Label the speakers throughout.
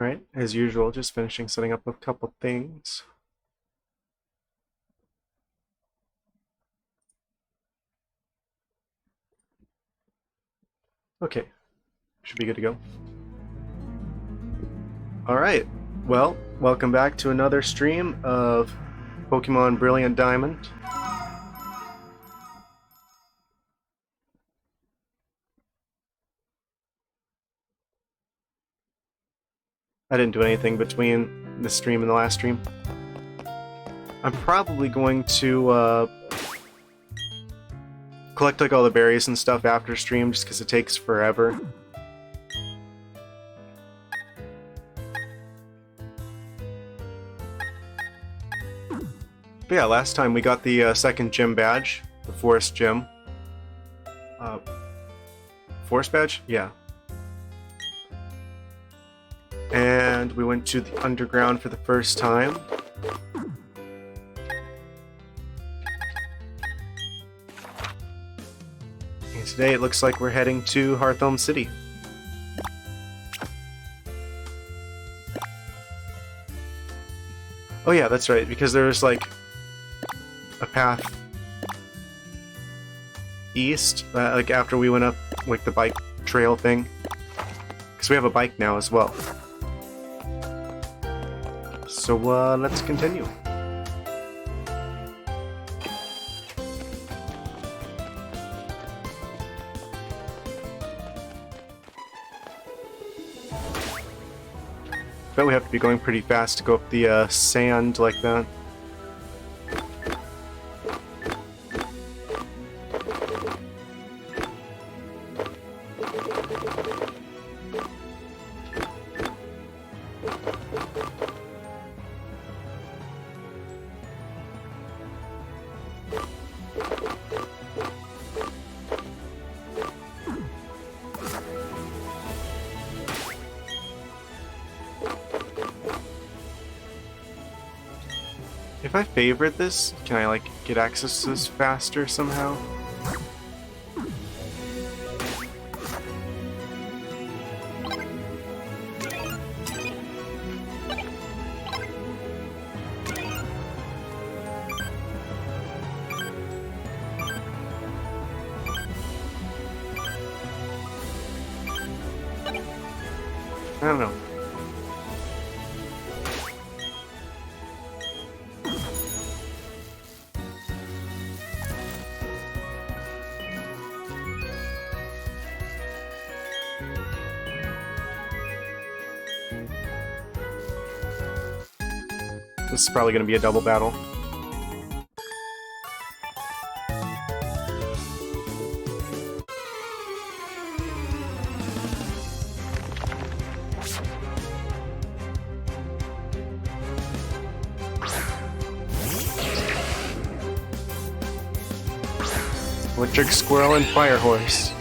Speaker 1: Right, as usual, just finishing setting up a couple things. Okay, should be good to go. Alright, well, welcome back to another stream of Pokemon Brilliant Diamond. I didn't do anything between this stream and the last stream. I'm probably going to collect like all the berries and stuff after stream just because it takes forever. But yeah, last time we got the second gym badge, the Forest Gym. Forest badge? Yeah. And we went to the underground for the first time. And today it looks like we're heading to Hearthome City. Oh yeah, that's right, because there's like a path east, like after we went up like the bike trail thing. Because we have a bike now as well. So let's continue. Bet we have to be going pretty fast to go up the sand like that. If I favorite this, can I like get access to this faster somehow? I don't know. This is probably going to be a double battle. Electric Squirrel and Fire Horse.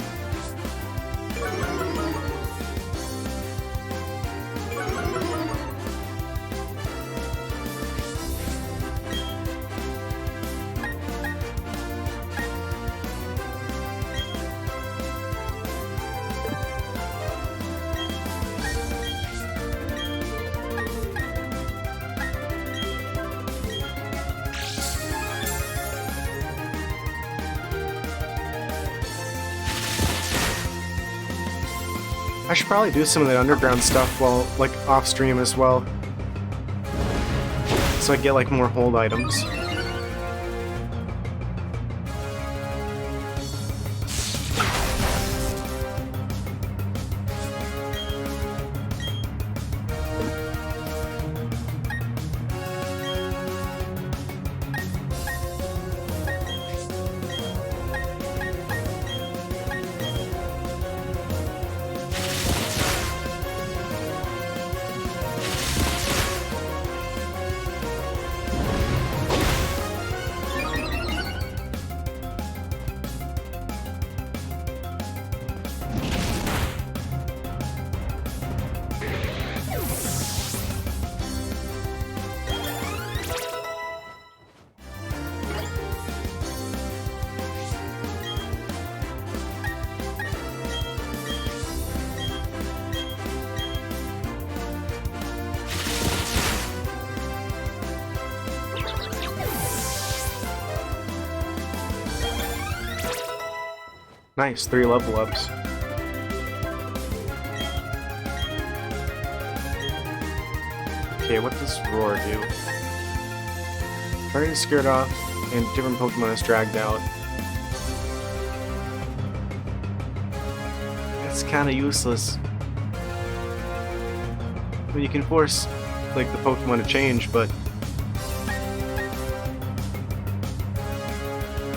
Speaker 1: I should probably do some of the underground stuff while, like, off stream as well. So I get, like, more hold items. Nice, 3 level ups. Okay, what does Roar do? Target is scared off, and different Pokemon is dragged out. That's kind of useless. I mean, you can force, like, the Pokemon to change, but...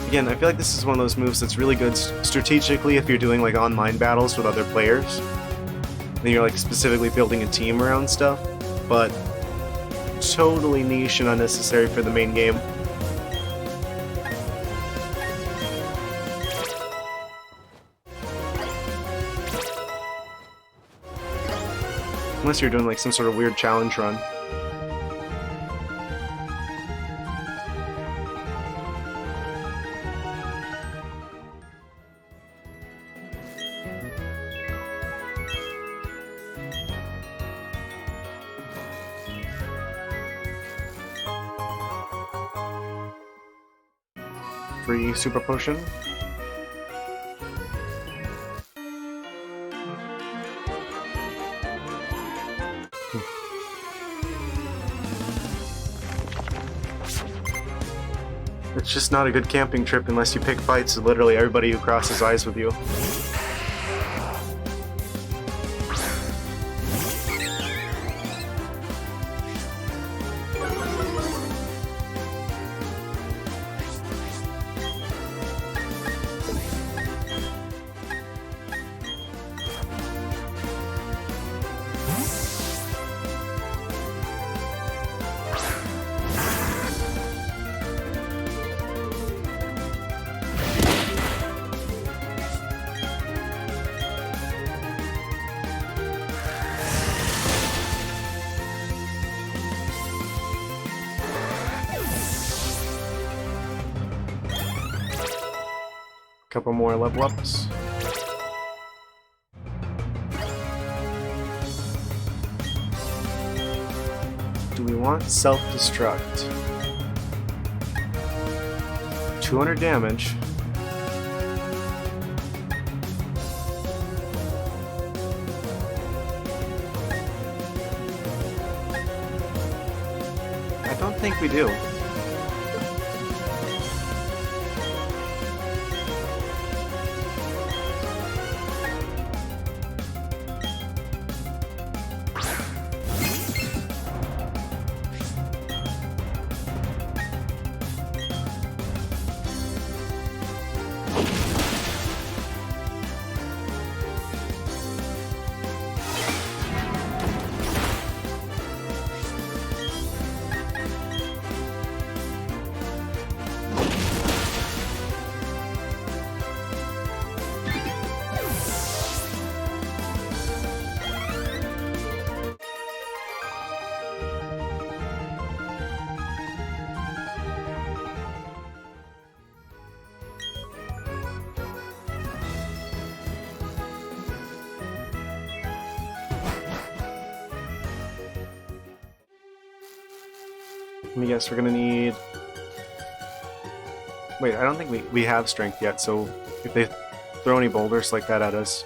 Speaker 1: Again, I feel like this is one of those moves that's really good strategically if you're doing, like, online battles with other players. And you're, like, specifically building a team around stuff, but... totally niche and unnecessary for the main game. Unless you're doing like some sort of weird challenge run. Free Super Potion. It's just not a good camping trip unless you pick fights with literally everybody who crosses eyes with you. Couple more level ups. Do we want self-destruct? 200 damage. I don't think we do. Let me guess, we're gonna need... Wait, I don't think we have strength yet, so if they throw any boulders like that at us,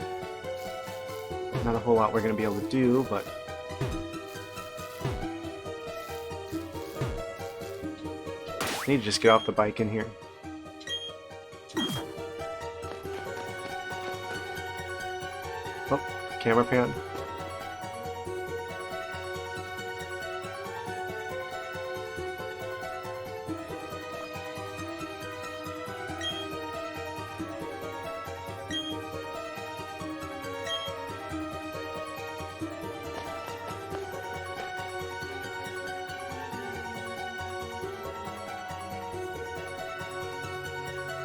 Speaker 1: not a whole lot we're gonna be able to do, but... I need to just get off the bike in here. Oh, camera pan.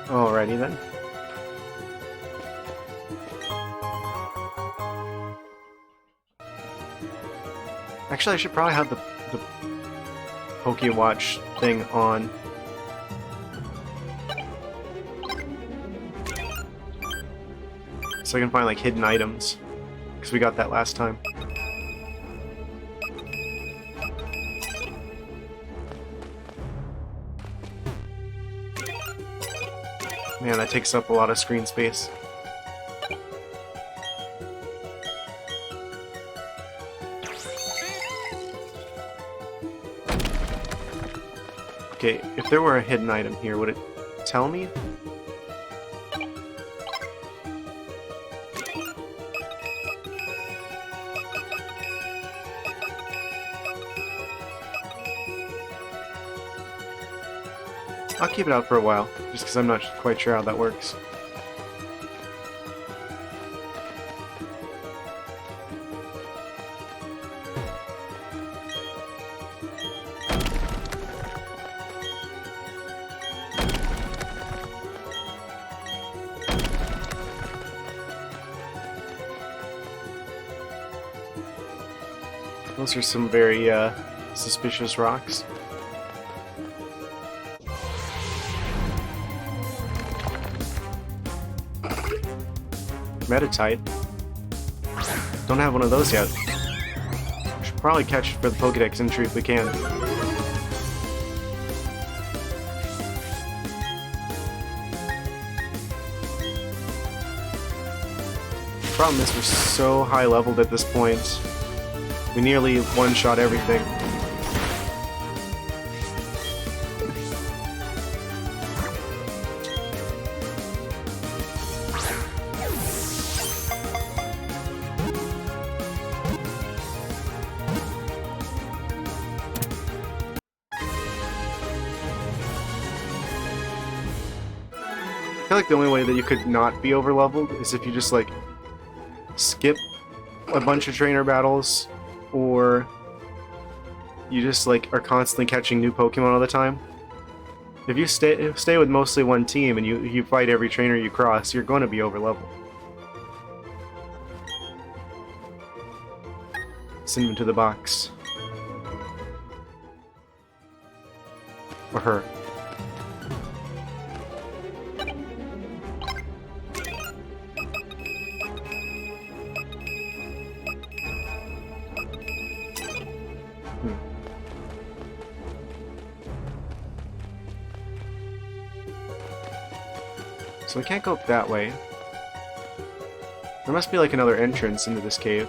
Speaker 1: Alrighty then. Actually, I should probably have the Pokewatch thing on. So I can find like hidden items. Because we got that last time. Man, that takes up a lot of screen space. Okay, if there were a hidden item here, would it tell me? I'll keep it out for a while, just because I'm not quite sure how that works. Those are some very suspicious rocks. Metatite. Don't have one of those yet. Should probably catch it for the Pokédex entry if we can. The problem is we're so high leveled at this point. We nearly one-shot everything. I feel like the only way that you could not be over-leveled is if you just, like, skip a bunch of trainer battles, or you just, like, are constantly catching new Pokemon all the time. If you stay with mostly one team and you fight every trainer you cross, you're going to be over-leveled. Send him to the box. Or her. So we can't go up that way. There must be like another entrance into this cave.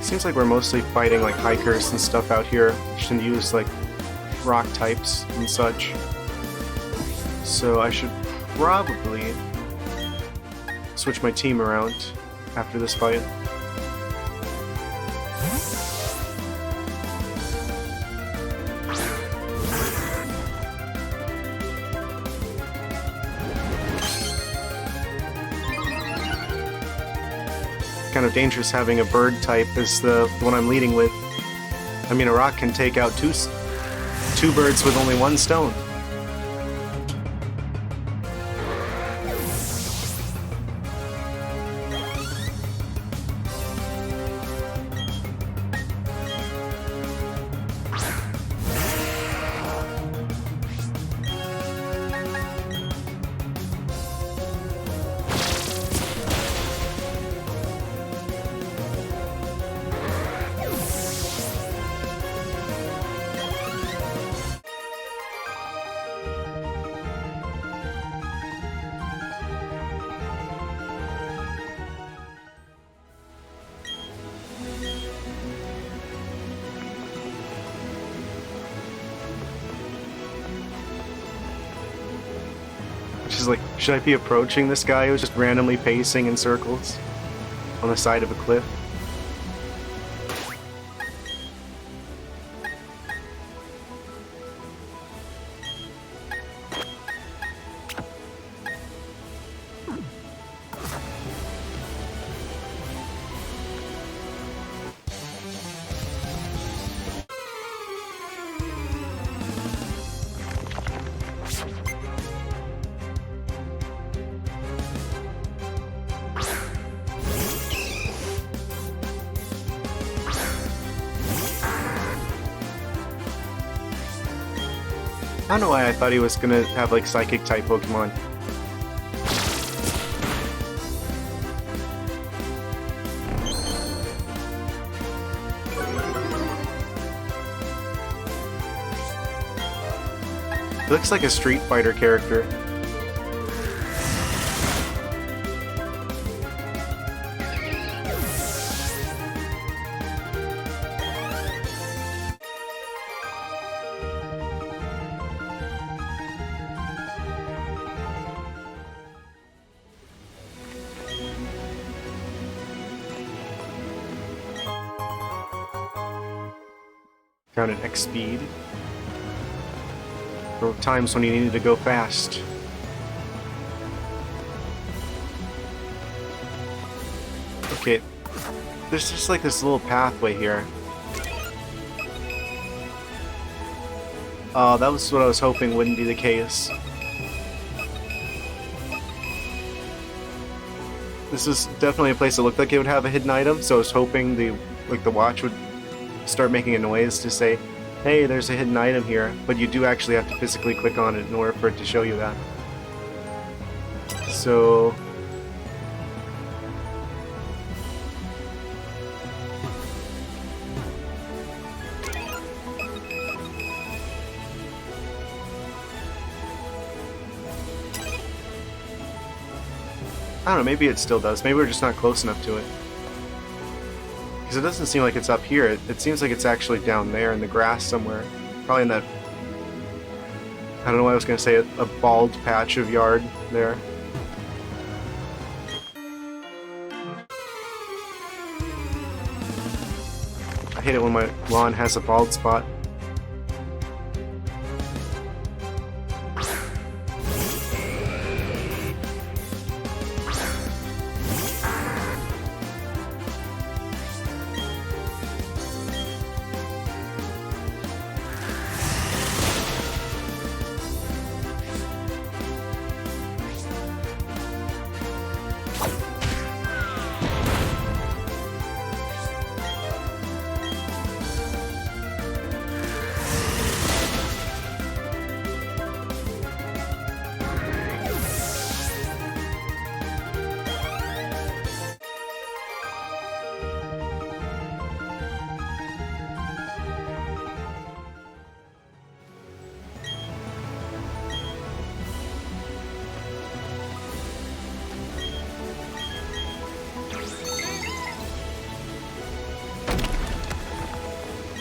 Speaker 1: Seems like we're mostly fighting like hikers and stuff out here, which can use like rock types and such. So I should probably switch my team around after this fight. Kind of dangerous having a bird type as the one I'm leading with. I mean, a rock can take out two birds with only one stone. She's like, should I be approaching this guy who's just randomly pacing in circles on the side of a cliff? I don't know why I thought he was gonna have like psychic type Pokemon. He looks like a Street Fighter character. Found an X speed. There were times when you needed to go fast. Okay, there's just like this little pathway here. Oh, that was what I was hoping wouldn't be the case. This is definitely a place that looked like it would have a hidden item, so I was hoping the watch would start making a noise to say, hey, there's a hidden item here, but you do actually have to physically click on it in order for it to show you that. So... I don't know, maybe it still does. Maybe we're just not close enough to it. Because it doesn't seem like it's up here. It seems like it's actually down there in the grass somewhere. Probably in that... I don't know why I was going to say a bald patch of yard there. I hate it when my lawn has a bald spot.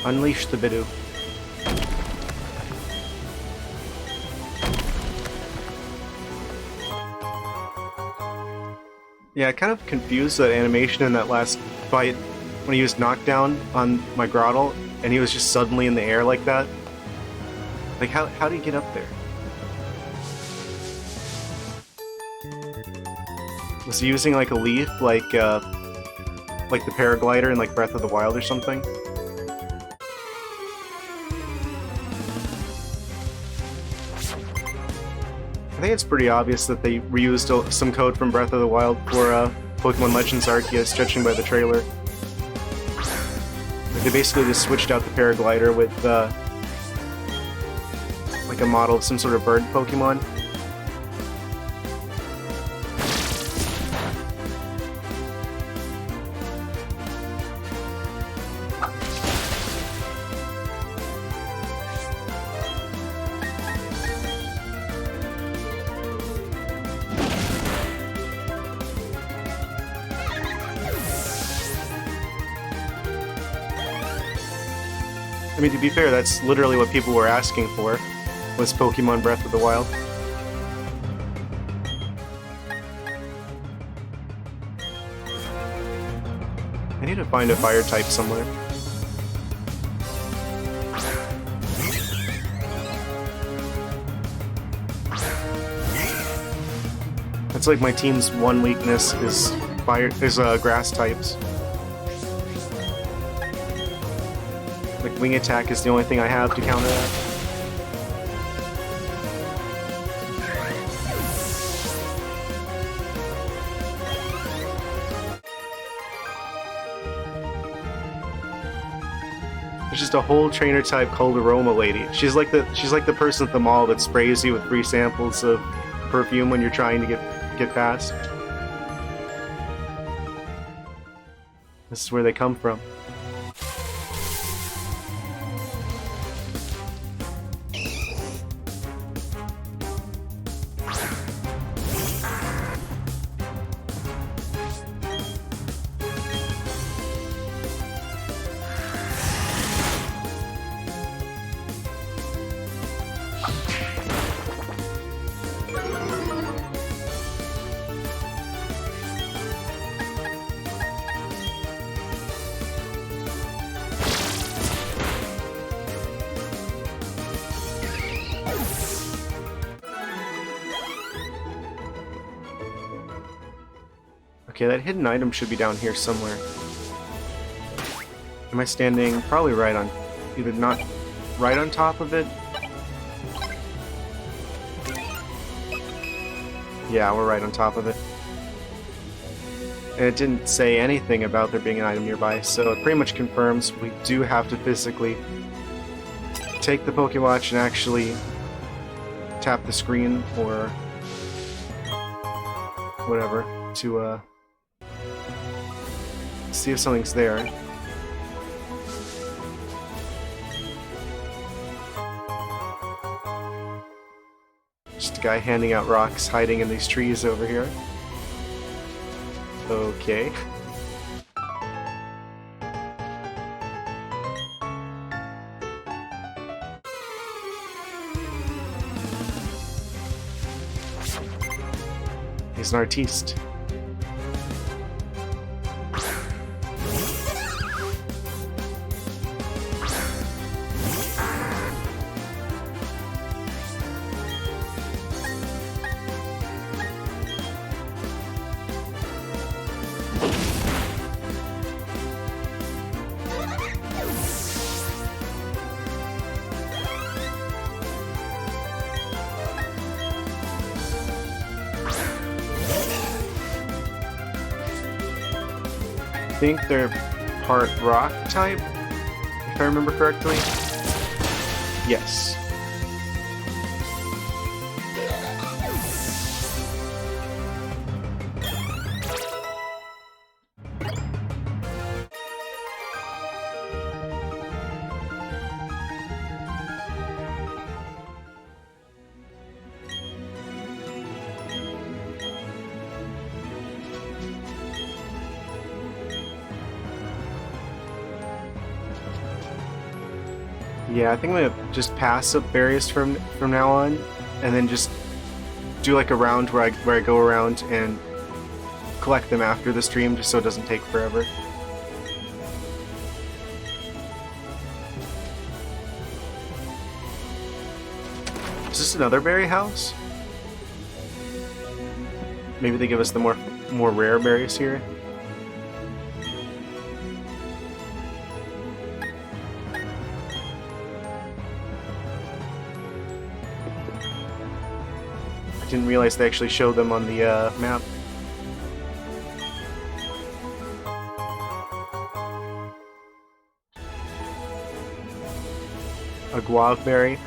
Speaker 1: Unleash the Bidoof. Yeah, kind of confused that animation in that last fight when he used knockdown on my Grottle and he was just suddenly in the air like that. Like, how did he get up there? Was he using like a leaf, like the paraglider in like Breath of the Wild or something? I think it's pretty obvious that they reused some code from Breath of the Wild for Pokemon Legends Arceus, judging by the trailer. Like, they basically just switched out the paraglider with like a model of some sort of bird Pokemon. I mean, to be fair, that's literally what people were asking for, was Pokemon Breath of the Wild. I need to find a fire type somewhere. That's like my team's one weakness is grass types. Like, wing attack is the only thing I have to counter that. There's just a whole trainer type called Aroma Lady. She's like the person at the mall that sprays you with free samples of perfume when you're trying to get past. This is where they come from. Okay, that hidden item should be down here somewhere. Am I standing probably right on, either not right on top of it? Yeah, we're right on top of it. And it didn't say anything about there being an item nearby, so it pretty much confirms we do have to physically take the Pokewatch and actually tap the screen or whatever to see if something's there. Just a guy handing out rocks, hiding in these trees over here. Okay. He's an artiste. I think they're part rock type, if I remember correctly. Yes. Yeah, I think I'm gonna just pass up berries from now on, and then just do like a round where I go around and collect them after the stream, just so it doesn't take forever. Is this another berry house? Maybe they give us the more rare berries here. Didn't realize they actually showed them on the map. A guava berry.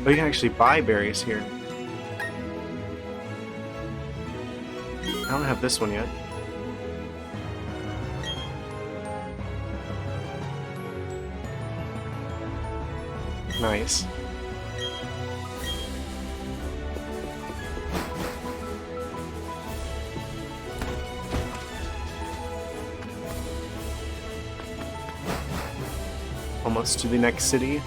Speaker 1: Oh, you can actually buy berries here. I don't have this one yet. Nice. Almost to the next city.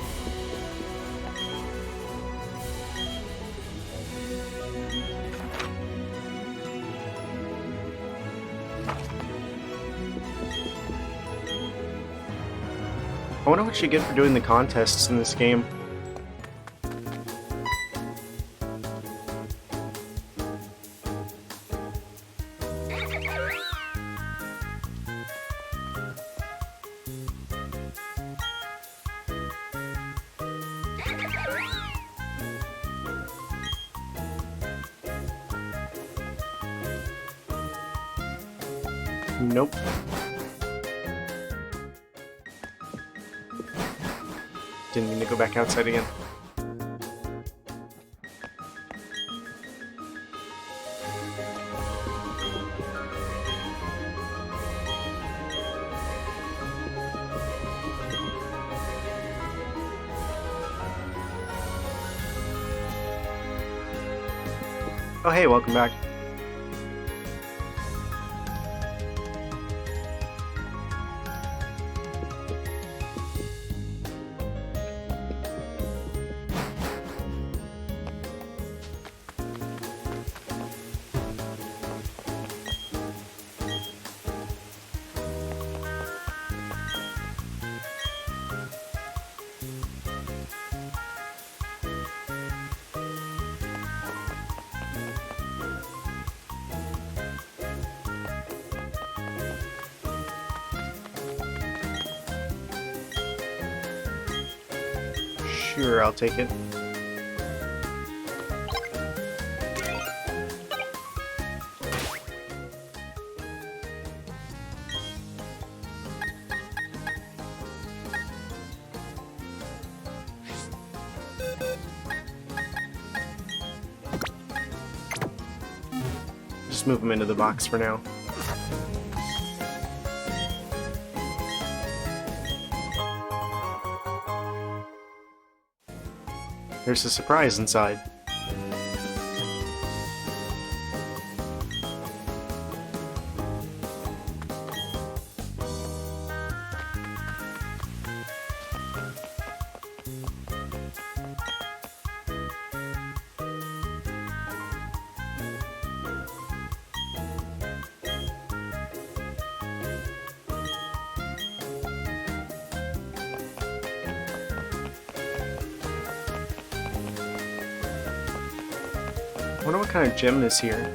Speaker 1: I wonder what you get for doing the contests in this game. Nope. Didn't mean to go back outside again. Oh hey, welcome back. Sure, I'll take it. Just move them into the box for now. There's a surprise inside. I wonder what kind of gem is here.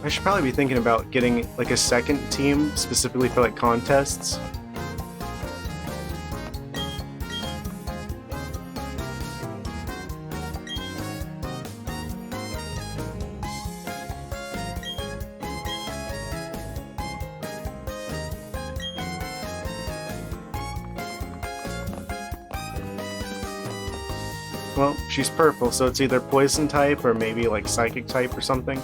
Speaker 1: I should probably be thinking about getting like a second team specifically for like contests. Well, she's purple, so it's either poison type or maybe like psychic type or something.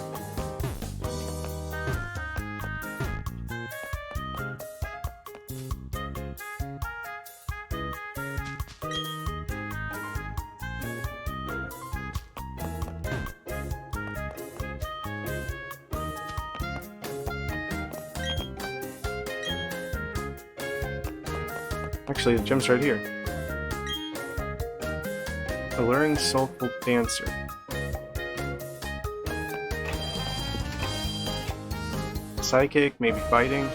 Speaker 1: Actually, the gem's right here. Alluring Soulful Dancer. Psychic, maybe fighting.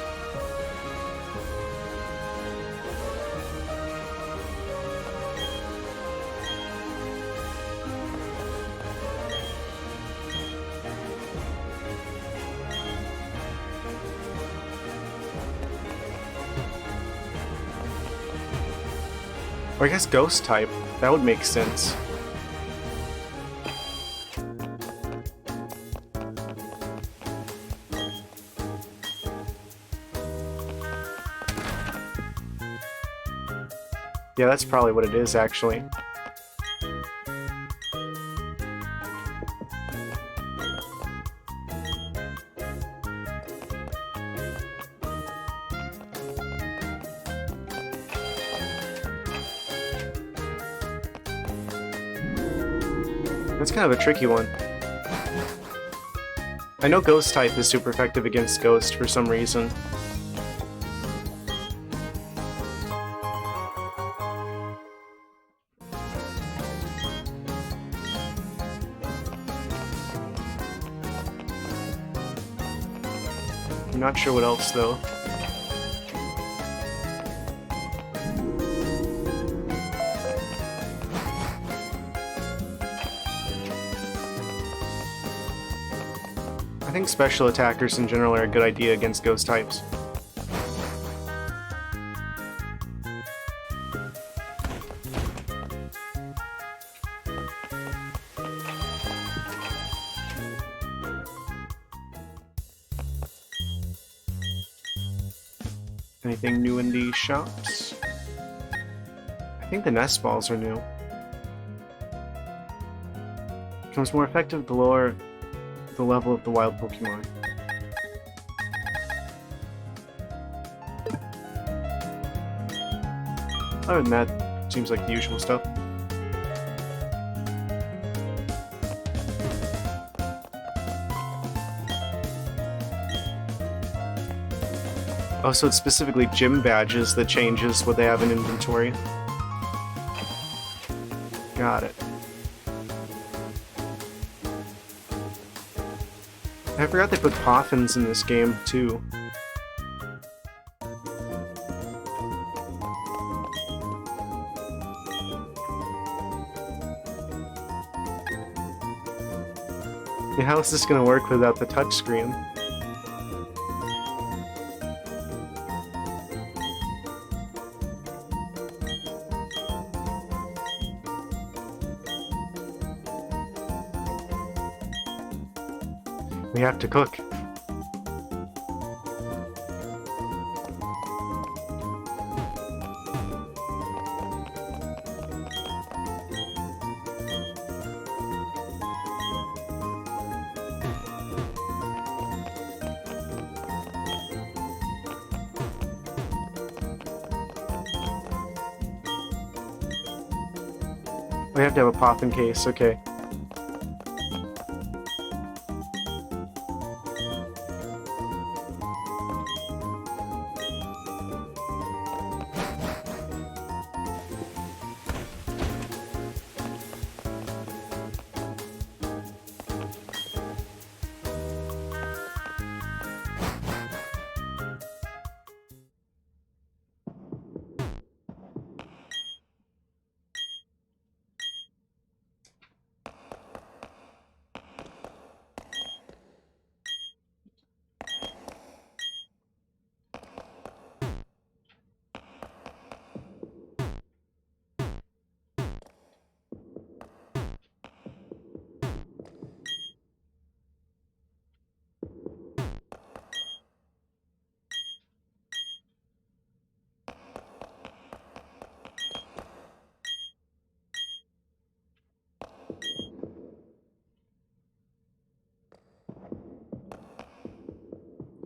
Speaker 1: Or I guess ghost type. That would make sense. Yeah, that's probably what it is, actually. That's kind of a tricky one. I know Ghost type is super effective against Ghost for some reason. I'm not sure what else, though. I think special attackers in general are a good idea against ghost types. Anything new in the shops? I think the nest balls are new. Becomes more effective the lower the level of the wild Pokemon. Other than that, seems like the usual stuff. Oh, so it's specifically gym badges that changes what they have in inventory. Got it. I forgot they put Poffins in this game, too. Yeah, how is this gonna work without the touchscreen? We have to cook. We have to have a Poffin case, okay.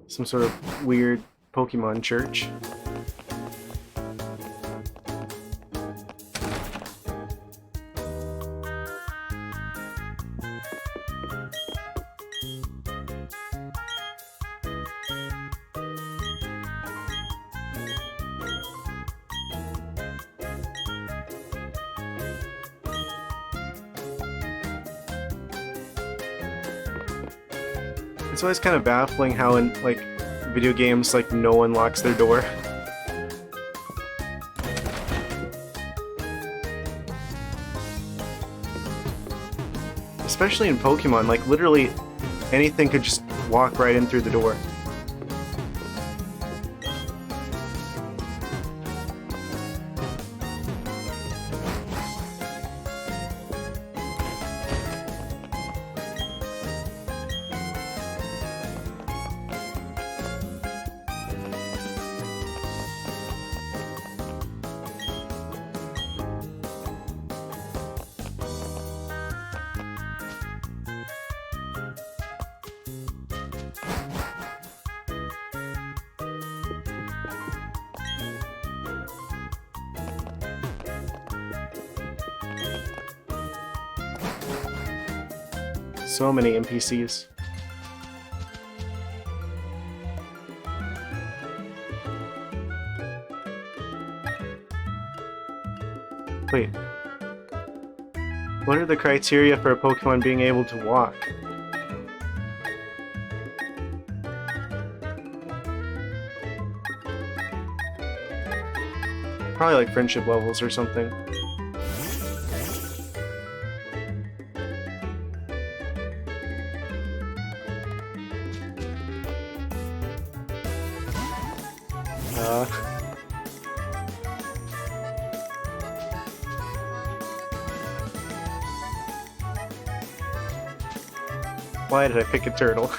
Speaker 1: Some sort of weird Pokemon church. It's always kind of baffling how in, like, video games, like, no one locks their door. Especially in Pokemon, like, literally anything could just walk right in through the door. So many NPCs. Wait. What are the criteria for a Pokemon being able to walk? Probably like friendship levels or something. Why did I pick a turtle?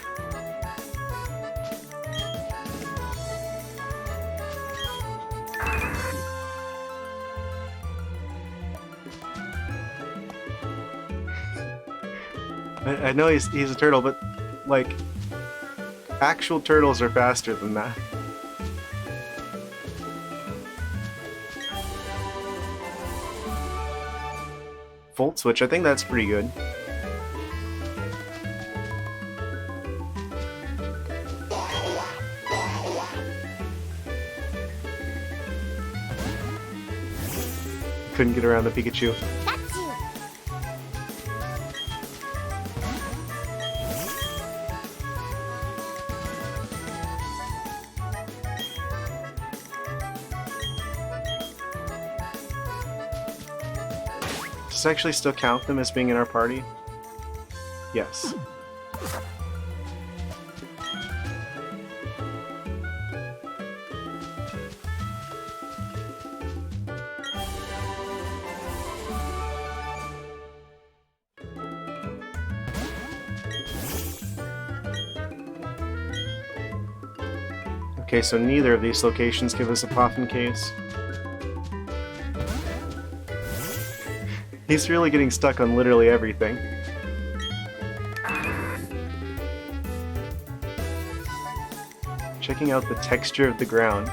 Speaker 1: I know he's a turtle, but like actual turtles are faster than that. Volt switch, I think that's pretty good. Couldn't get around the Pikachu. Does it actually still count them as being in our party? Yes. Okay, so neither of these locations give us a Poffin case. He's really getting stuck on literally everything. Checking out the texture of the ground.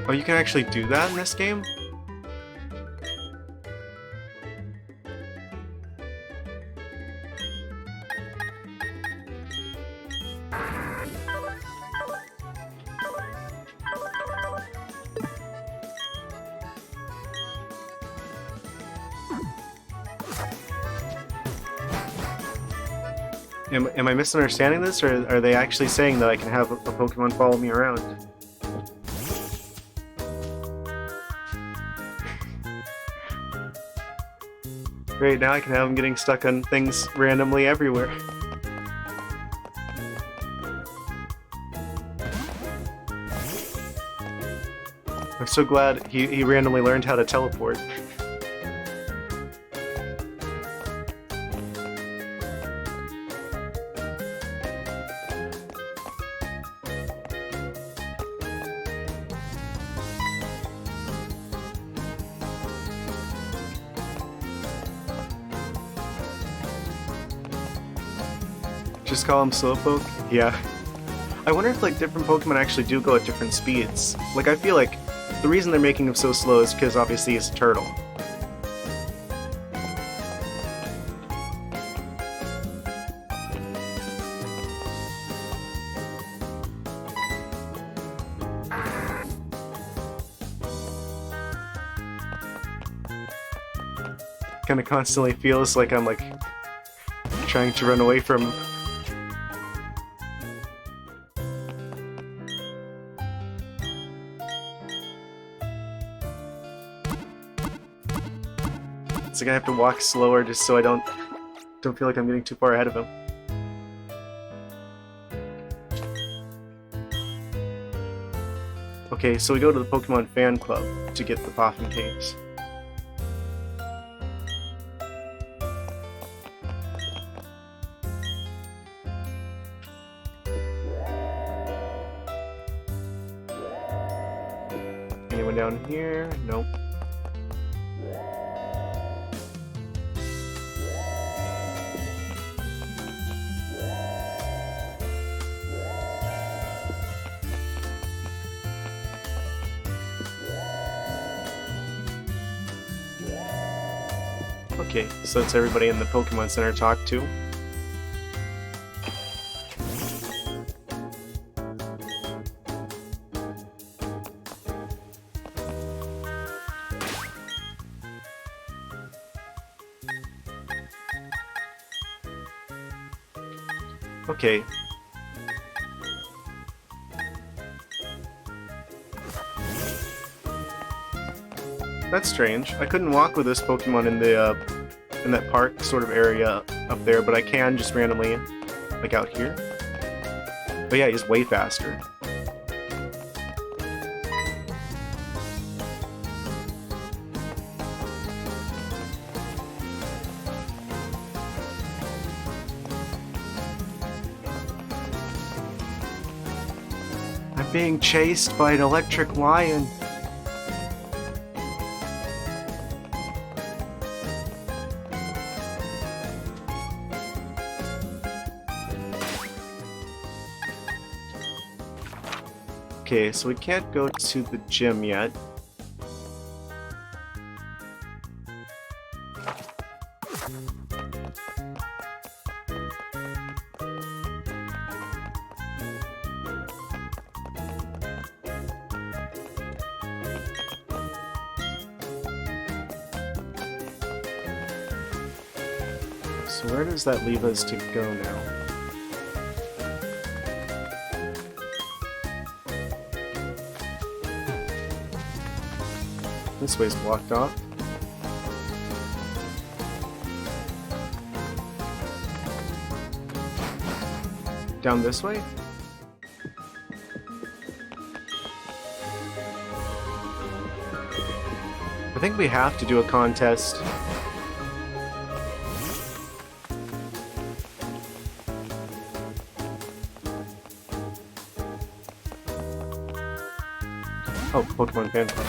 Speaker 1: Oh, you can actually do that in this game? Am I misunderstanding this, or are they actually saying that I can have a Pokemon follow me around? Great, now I can have him getting stuck on things randomly everywhere. I'm so glad he randomly learned how to teleport. Just call him Slowpoke? Yeah. I wonder if like different Pokemon actually do go at different speeds. Like I feel like the reason they're making him so slow is because obviously he's a turtle. Kind of constantly feels like I'm like trying to run away from him. It's like I have to walk slower just so I don't feel like I'm getting too far ahead of him. Okay, so we go to the Pokemon Fan Club to get the Poffin caves. Anyone down here? Nope. Okay, so that's everybody in the Pokemon Center talked to. Okay. That's strange. I couldn't walk with this Pokemon in the in that park sort of area up there, but I can just randomly, like out here. But yeah, he's way faster. I'm being chased by an electric lion. Okay, so we can't go to the gym yet. So where does that leave us to go now? This way's blocked off. Down this way? I think we have to do a contest. Oh, Pokemon Fan Club.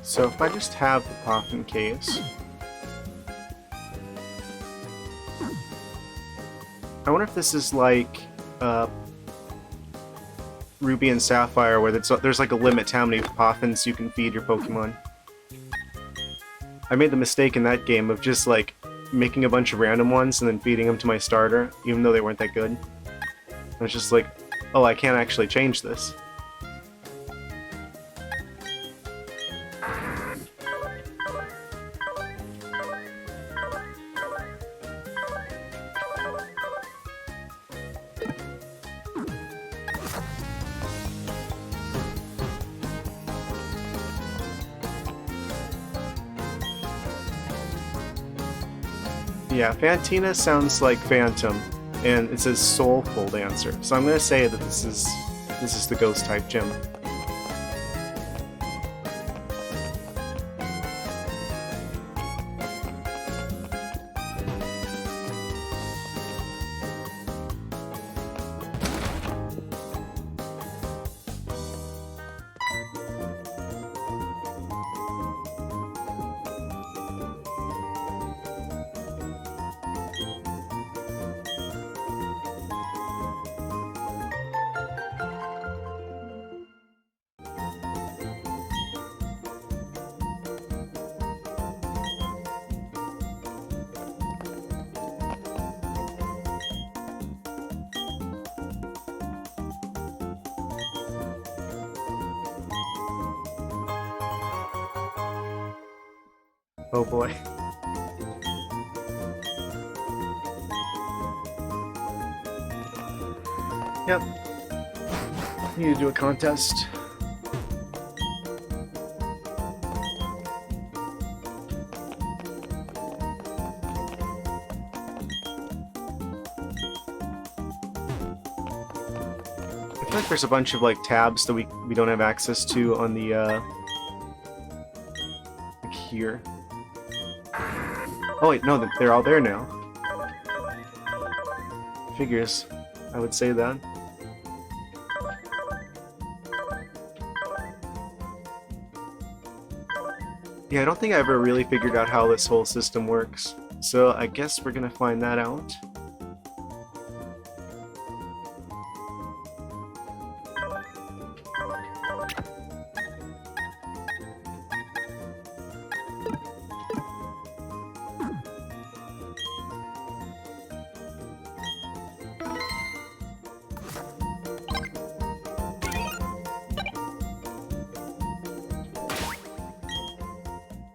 Speaker 1: So if I just have the Poffin case, I wonder if this is like Ruby and Sapphire, where there's like a limit to how many Poffins you can feed your Pokemon. I made the mistake in that game of just like making a bunch of random ones and then feeding them to my starter, even though they weren't that good. I was just like, oh, I can't actually change this. Yeah, Fantina sounds like Phantom, and it says Soulful Dancer, so I'm gonna say that this is the Ghost type gym. Oh boy. Yep. Need to do a contest. I feel like there's a bunch of like tabs that we don't have access to on the like here. Oh wait, no, they're all there now. Figures, I would say that. Yeah, I don't think I ever really figured out how this whole system works. So I guess we're gonna find that out.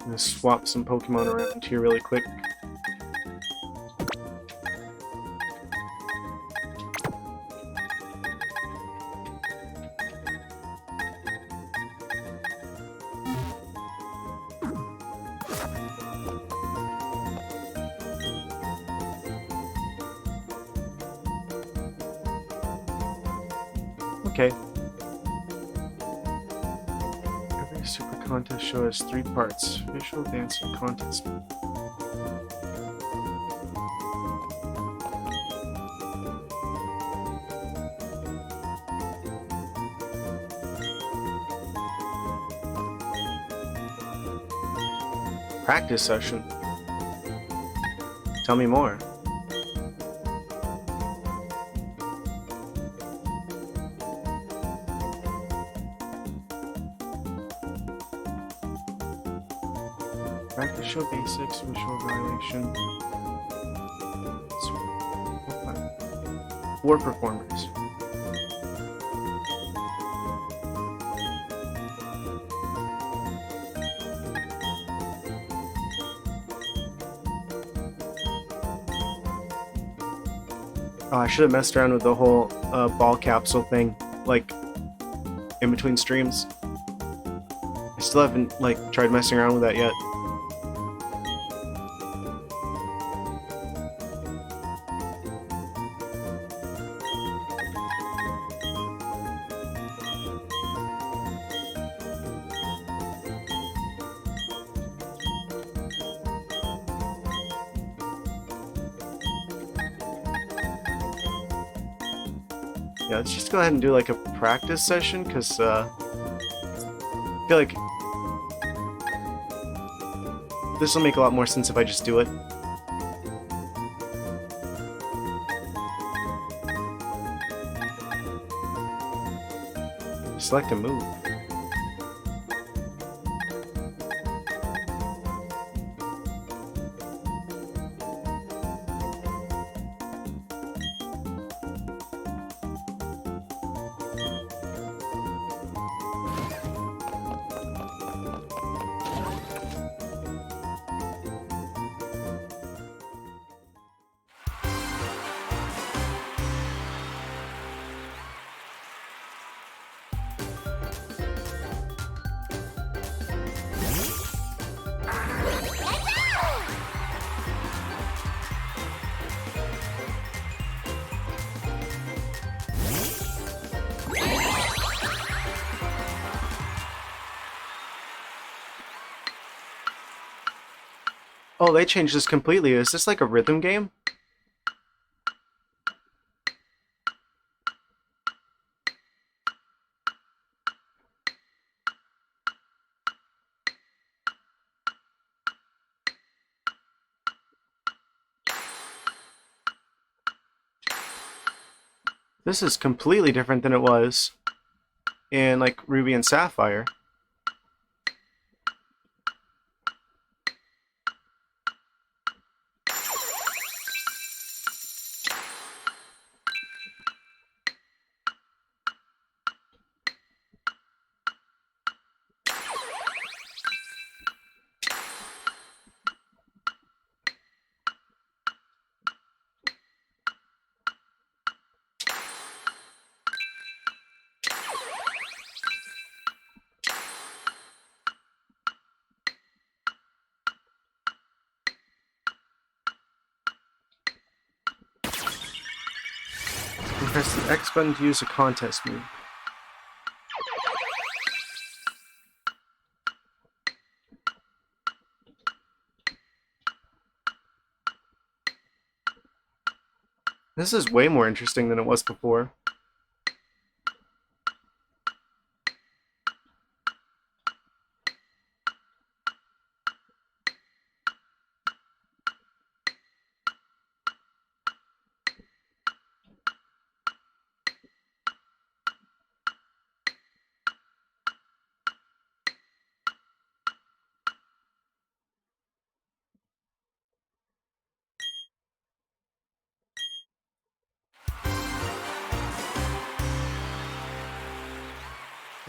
Speaker 1: I'm gonna swap some Pokemon around here really quick. Okay. Every super contest show has 3 parts. Visual, dance, and contest. Practice session. Tell me more. Practice show basics, visual evaluation. War performers. Oh, I should have messed around with the whole ball capsule thing, like, in between streams. I still haven't, like, tried messing around with that yet. Yeah, let's just go ahead and do like a practice session, because I feel like this will make a lot more sense if I just do it. Select a move. Oh, they changed this completely. Is this like a rhythm game? This is completely different than it was in like Ruby and Sapphire. And press the X button to use a contest move. This is way more interesting than it was before.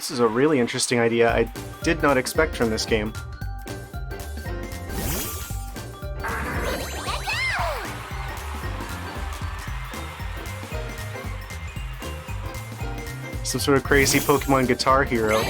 Speaker 1: This is a really interesting idea I did not expect from this game. Some sort of crazy Pokemon Guitar Hero.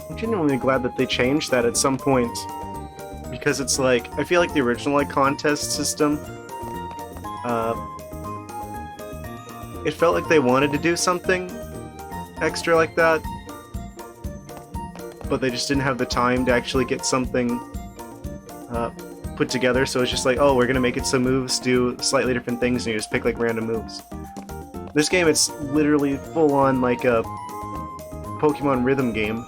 Speaker 1: I'm genuinely glad that they changed that at some point. Because it's like, I feel like the original like contest system, it felt like they wanted to do something extra like that, but they just didn't have the time to actually get something put together, so it's just like, oh, we're gonna make it so moves do slightly different things and you just pick like random moves. This game, it's literally full on like a Pokemon rhythm game.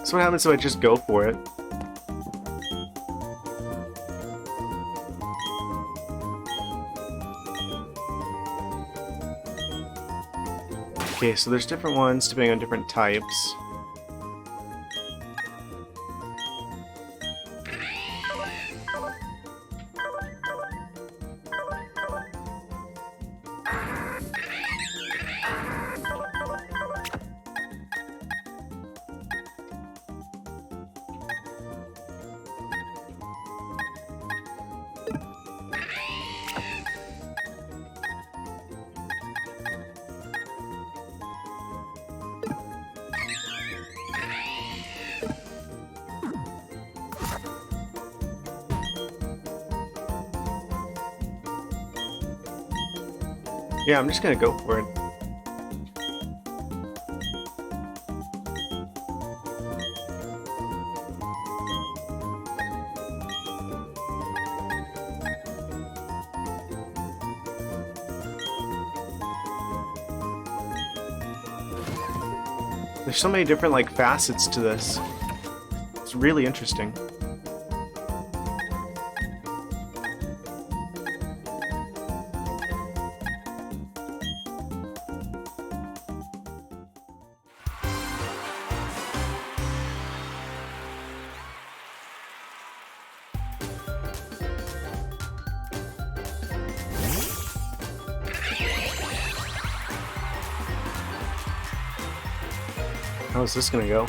Speaker 1: So what happens if I just go for it? Okay, so there's different ones depending on different types. Yeah, I'm just gonna go for it. There's so many different like facets to this. It's really interesting. How's this gonna go?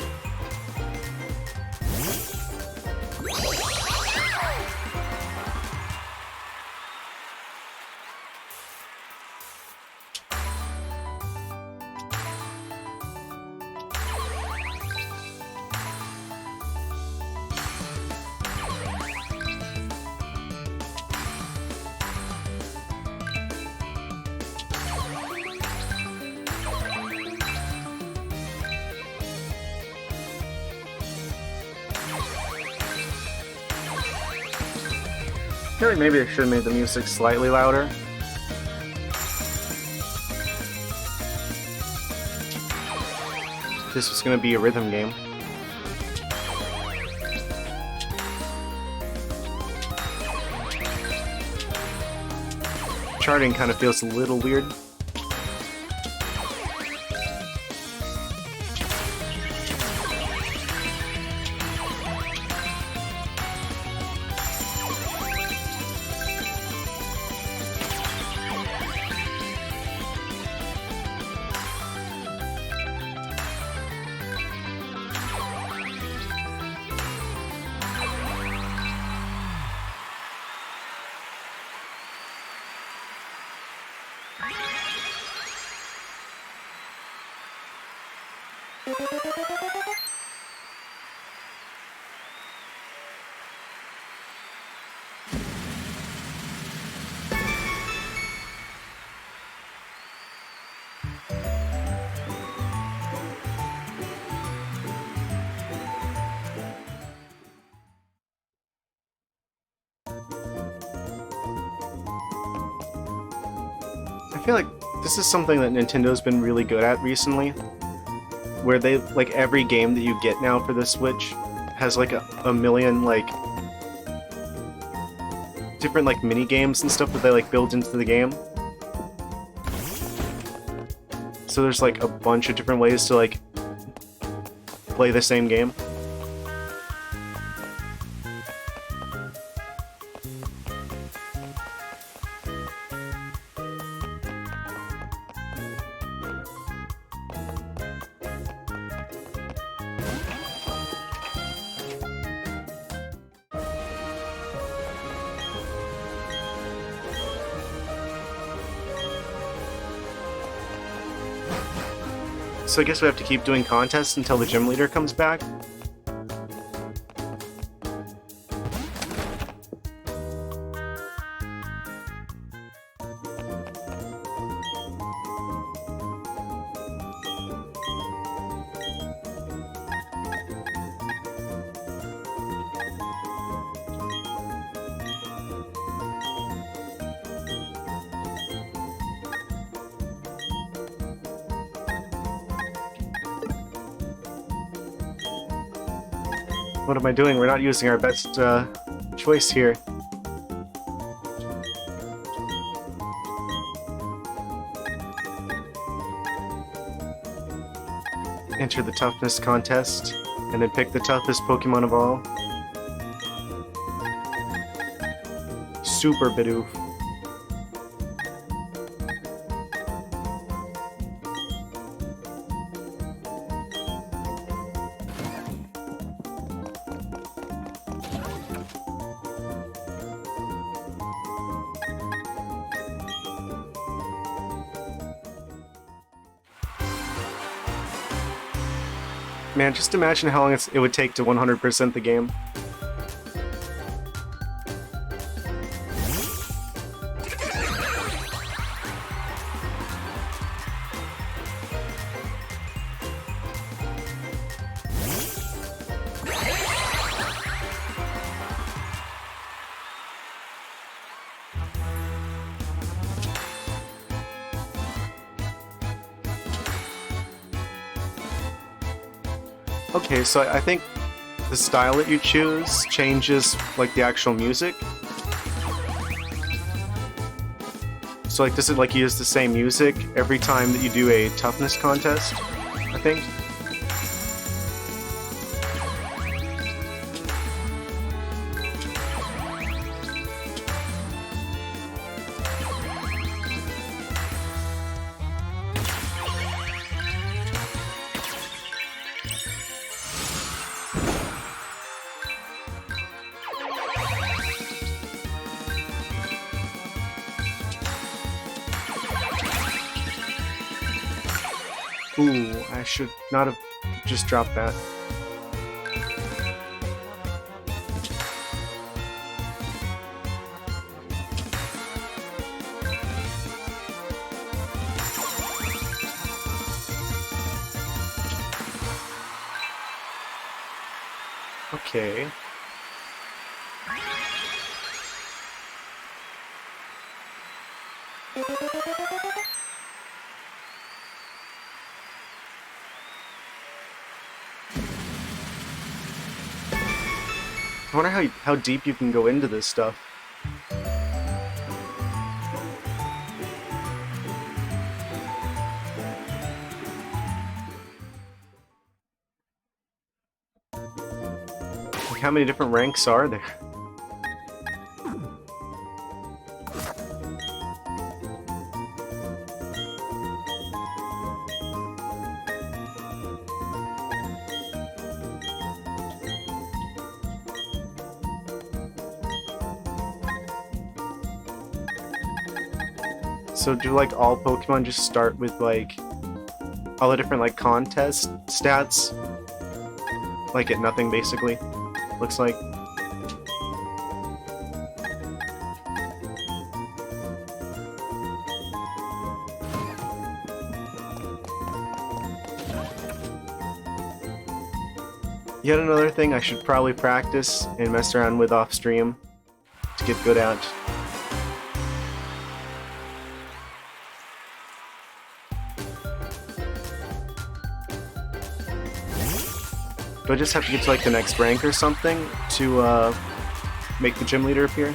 Speaker 1: I feel like maybe I should have made the music slightly louder. this was going to be a rhythm game. Charting kind of feels a little weird. I feel like this is something that Nintendo's been really good at recently, where they, like, every game that you get now for the Switch has like a million like different like mini games and stuff that they like build into the game. So there's like a bunch of different ways to like play the same game. So I guess we have to keep doing contests until the gym leader comes back. What am I doing? We're not using our best choice here. Enter the toughness contest, and then pick the toughest Pokemon of all. Super Bidoof. Man, just imagine how long it would take to 100% the game. Okay, so I think the style that you choose changes, like, the actual music. So, like, does it, like, use the same music every time that you do a toughness contest, I think? Ooh, I should not have just dropped that. Okay. I wonder how deep you can go into this stuff. Like, how many different ranks are there? So do like all Pokemon just start with like all the different like contest stats? Like at nothing basically, looks like. Yet another thing I should probably practice and mess around with off stream to get good at. Do I just have to get to like the next rank or something to make the gym leader appear?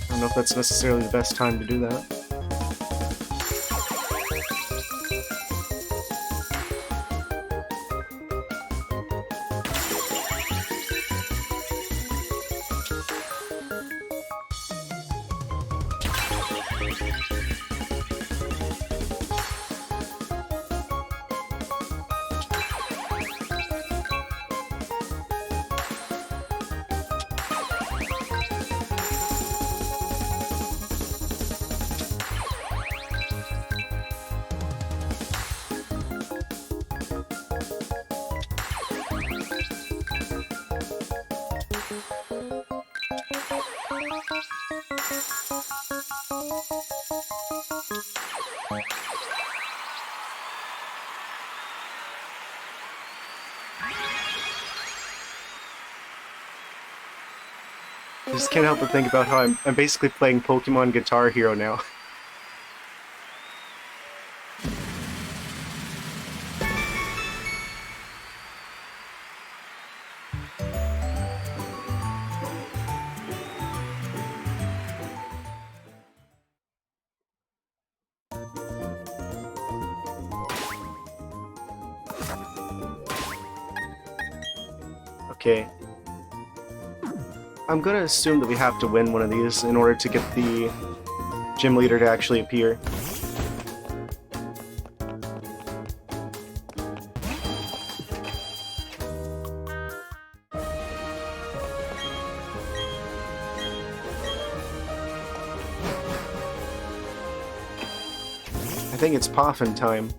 Speaker 1: I don't know if that's necessarily the best time to do that. I just can't help but think about how I'm basically playing Pokemon Guitar Hero now. Okay. I'm gonna assume that we have to win one of these in order to get the gym leader to actually appear. I think it's Poffin time.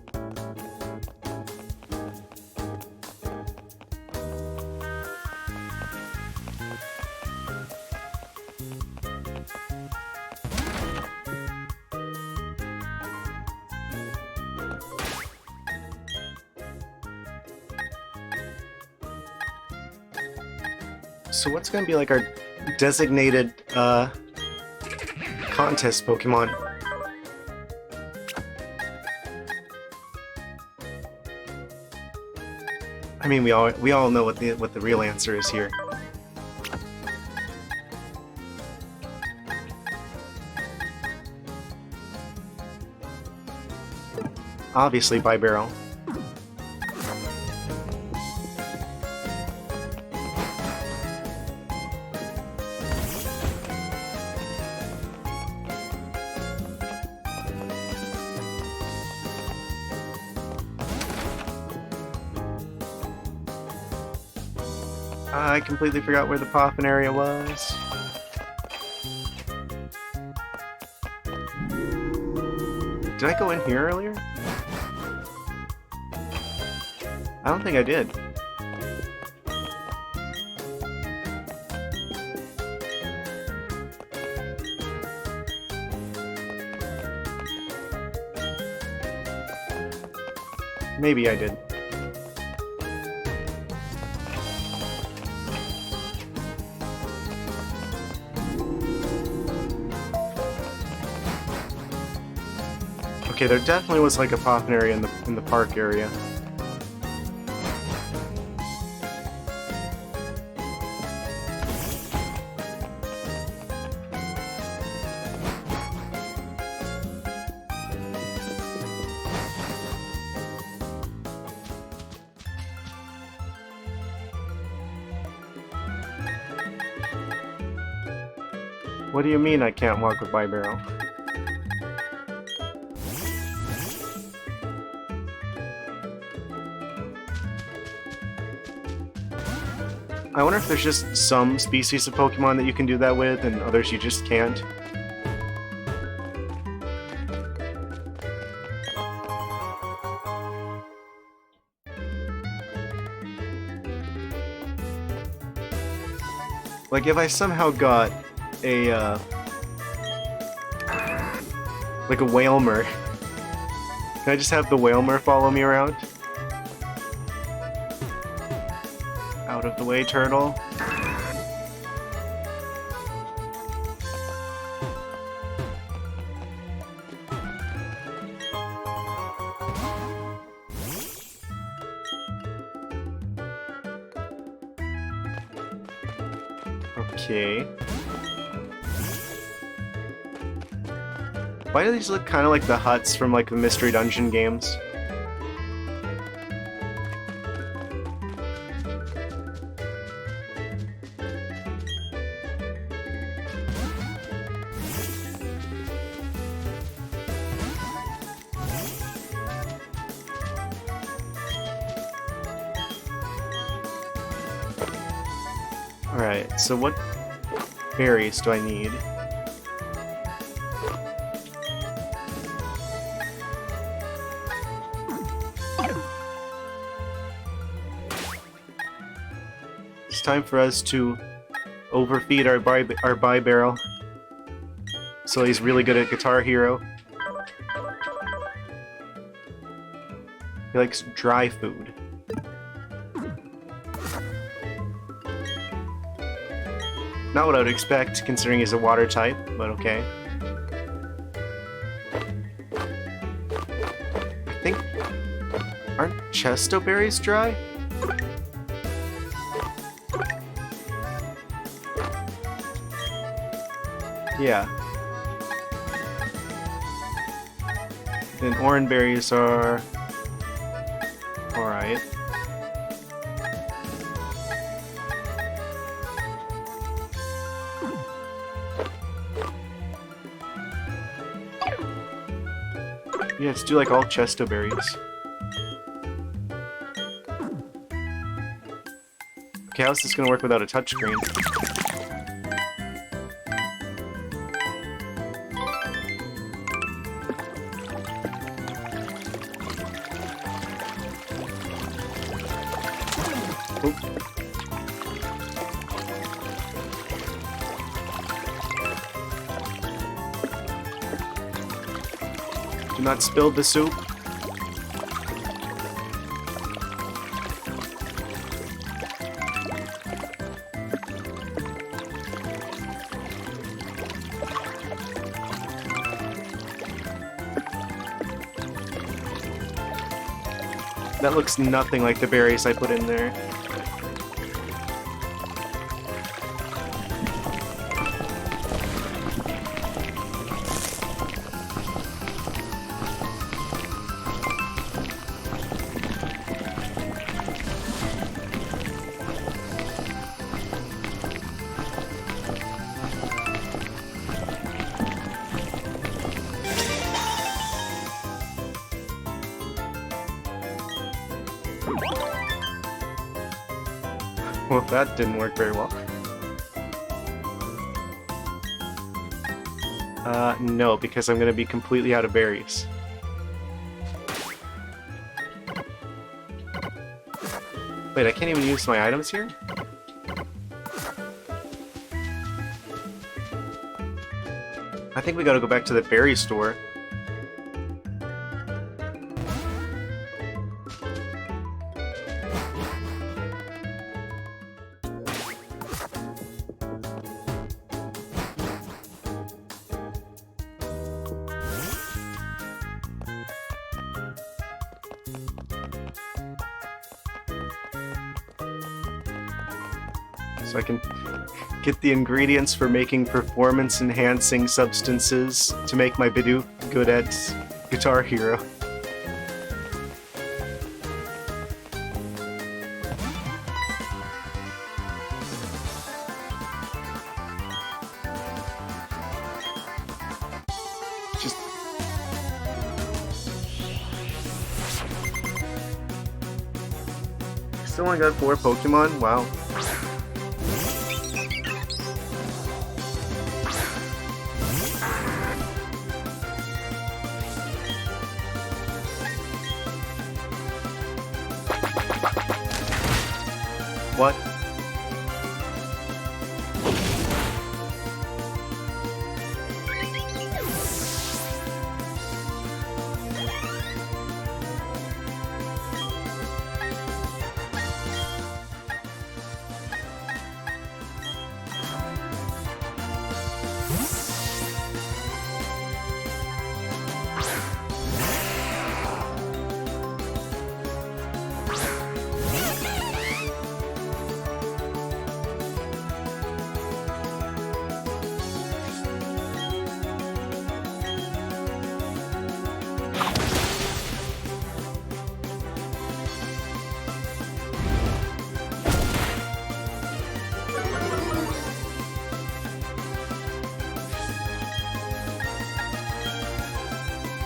Speaker 1: So what's gonna be like our designated contest Pokemon? I mean, we all know what the real answer is here. Obviously, Bibarel. I completely forgot where the Poffin area was. Did I go in here earlier? I don't think I did. Maybe I did. Okay, there definitely was like a poppin area in the park area. What do you mean I can't walk with my barrel? I wonder if there's just some species of Pokemon that you can do that with and others you just can't. Like if I somehow got a like a Whalmer, can I just have the Whalmer follow me around? Out of the way, turtle. Okay. Why do these look kind of like the huts from like the Mystery Dungeon games? Alright, so what berries do I need? It's time for us to overfeed our Bi-Barrel. So he's really good at Guitar Hero. He likes dry food. Not what I would expect, considering he's a water type, but okay. I think... aren't Chesto berries dry? Yeah. Then orange berries are... alright. Yeah, let's do like all Chesto berries. Okay, how's this gonna work without a touchscreen? Do not spill the soup. That looks nothing like the berries I put in there. Well, that didn't work very well. No, because I'm gonna be completely out of berries. Wait, I can't even use my items here? I think we gotta go back to the berry store. so I can get the ingredients for making performance-enhancing substances to make my Bidoof good at Guitar Hero. Just... Still only got 4 Pokemon? Wow. What?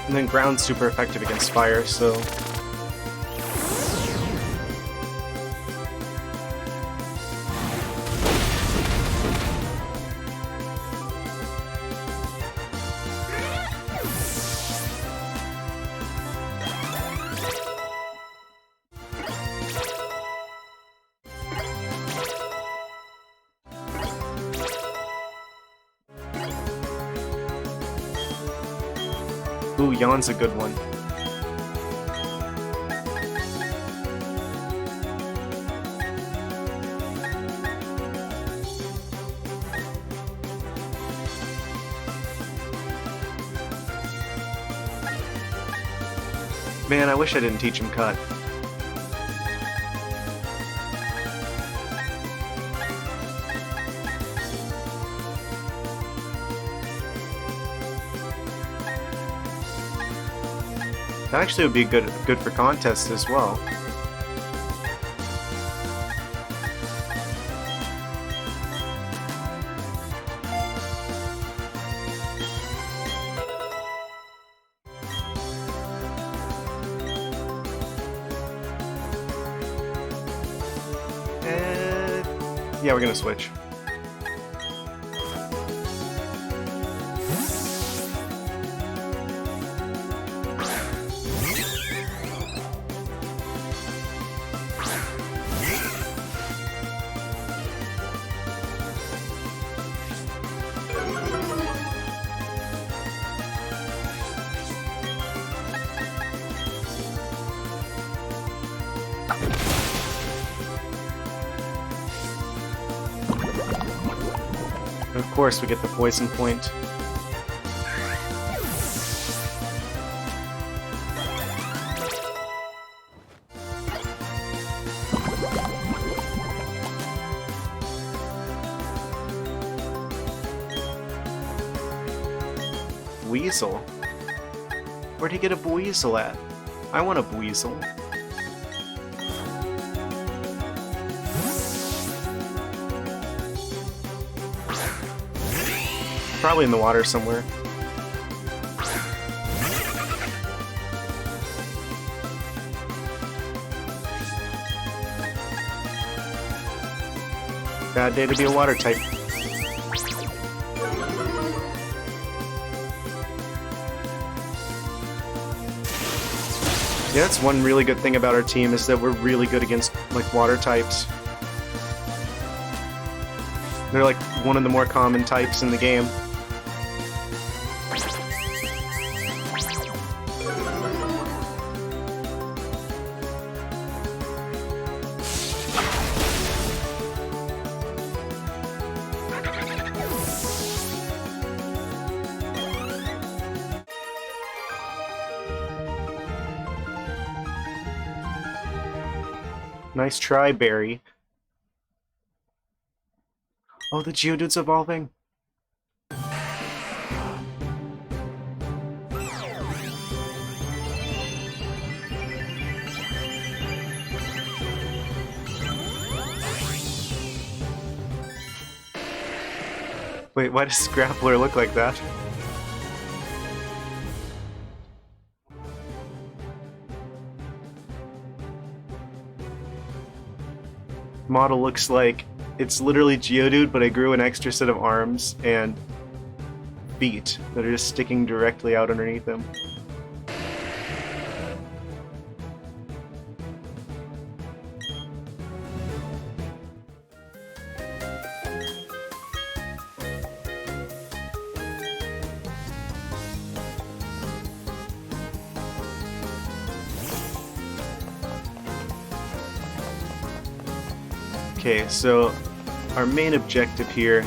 Speaker 1: And then ground's super effective against fire, so... Ooh, Yawn's a good one. Man, I wish I didn't teach him Cut. That actually would be good for contests as well. Yeah, we're gonna switch. Of course, we get the poison point. Weasel? Where'd he get a Weasel at? I want a Weasel. Probably in the water somewhere. Bad day to be a water type. Yeah, that's one really good thing about our team is that we're really good against like water types. They're like one of the more common types in the game. Nice try, Barry. Oh, the Geodude's evolving. Wait, why does Grappler look like that? Model looks like it's literally Geodude, but I grew an extra set of arms and feet that are just sticking directly out underneath him. Okay, so our main objective here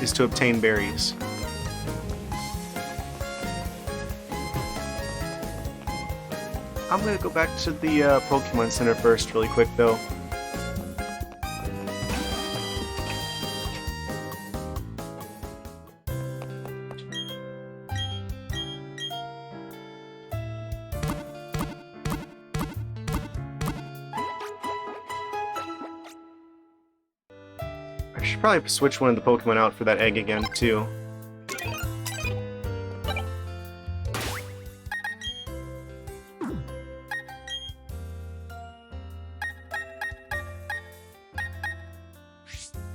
Speaker 1: is to obtain berries. I'm gonna go back to the Pokemon Center first really quick though. I should probably switch one of the Pokemon out for that egg again, too.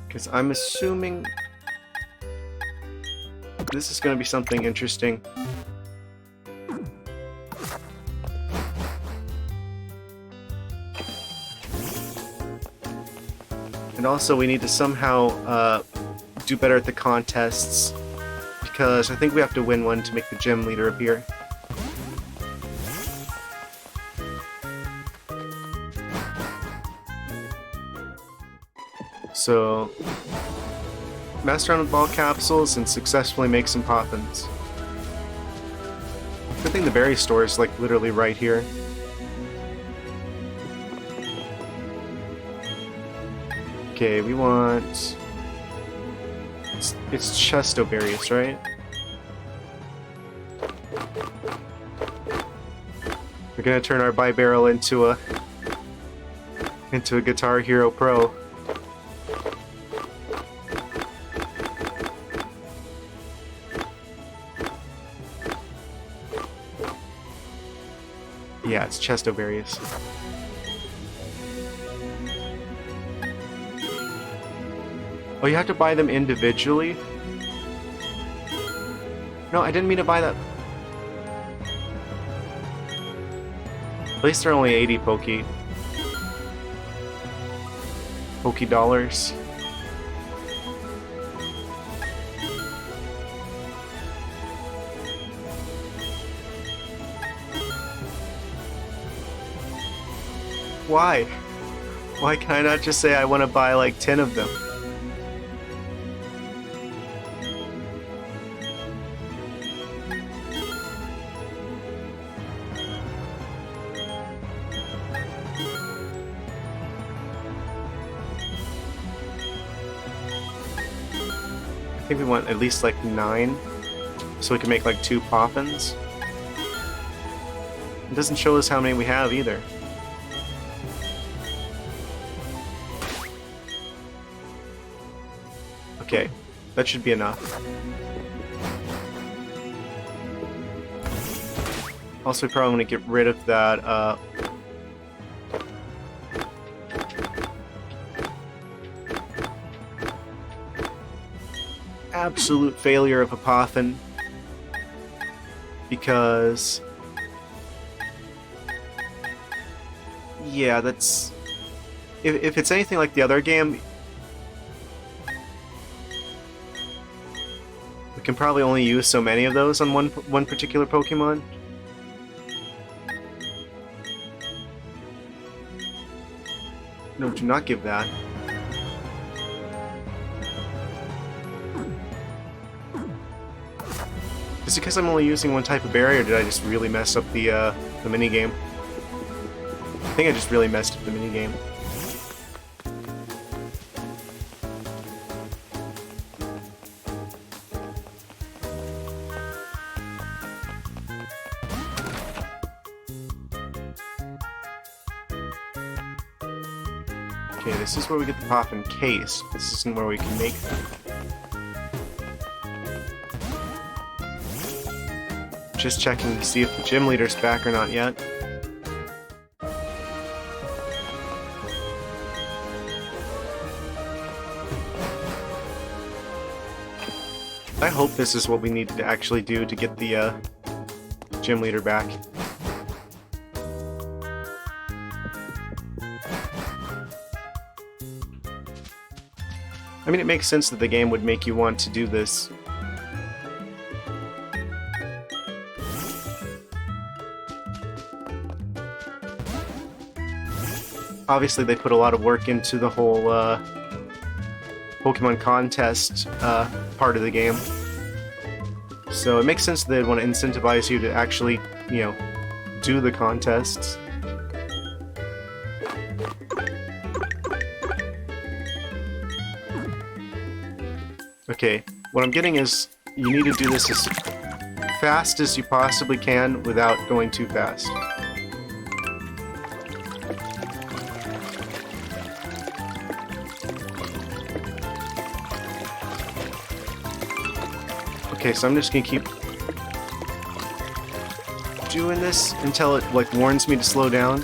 Speaker 1: Because I'm assuming this is going to be something interesting. And also we need to somehow do better at the contests, because I think we have to win one to make the gym leader appear. So, mess around with ball capsules and successfully make some poppins. Good thing the berry store is like literally right here. Okay, we want... It's Chesto berries, right? We're gonna turn our Bibarrel into a Guitar Hero Pro. Yeah, it's Chesto berries. Oh, you have to buy them individually? No, I didn't mean to buy that. At least they're only 80 Poke dollars. Why? Why can I not just say I want to buy like 10 of them? I think we want at least like 9, so we can make like 2 poppins. It doesn't show us how many we have either. Okay, that should be enough. Also, we probably want to get rid of that, absolute failure of a Poffin, because... yeah, that's... If it's anything like the other game, we can probably only use so many of those on one particular Pokemon. No, do not give that. Is it because I'm only using one type of berry, or did I just really mess up the minigame? I think I just really messed up the minigame. Okay, this is where we get the pop in case. This isn't where we can make them. Just checking to see if the gym leader's back or not yet. I hope this is what we need to actually do to get the gym leader back. I mean, it makes sense that the game would make you want to do this. Obviously, they put a lot of work into the whole Pokemon contest part of the game. So it makes sense that they'd want to incentivize you to actually, you know, do the contests. Okay, what I'm getting is you need to do this as fast as you possibly can without going too fast. Okay, so I'm just gonna keep doing this until it, like, warns me to slow down.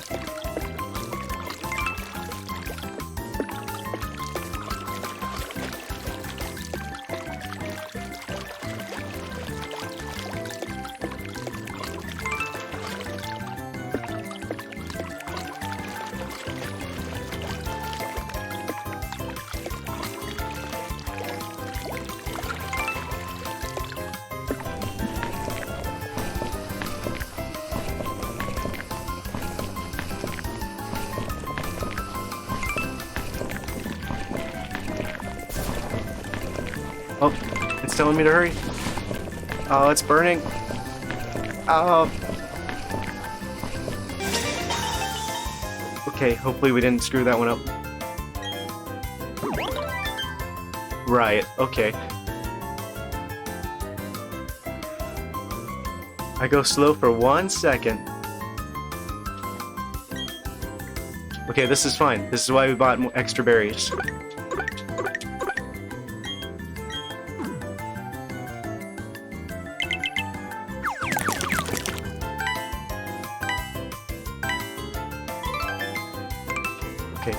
Speaker 1: Oh, it's telling me to hurry. Oh, it's burning. Oh. Okay, hopefully we didn't screw that one up. Right, okay. I go slow for 1 second. Okay, this is fine. This is why we bought extra berries. Okay.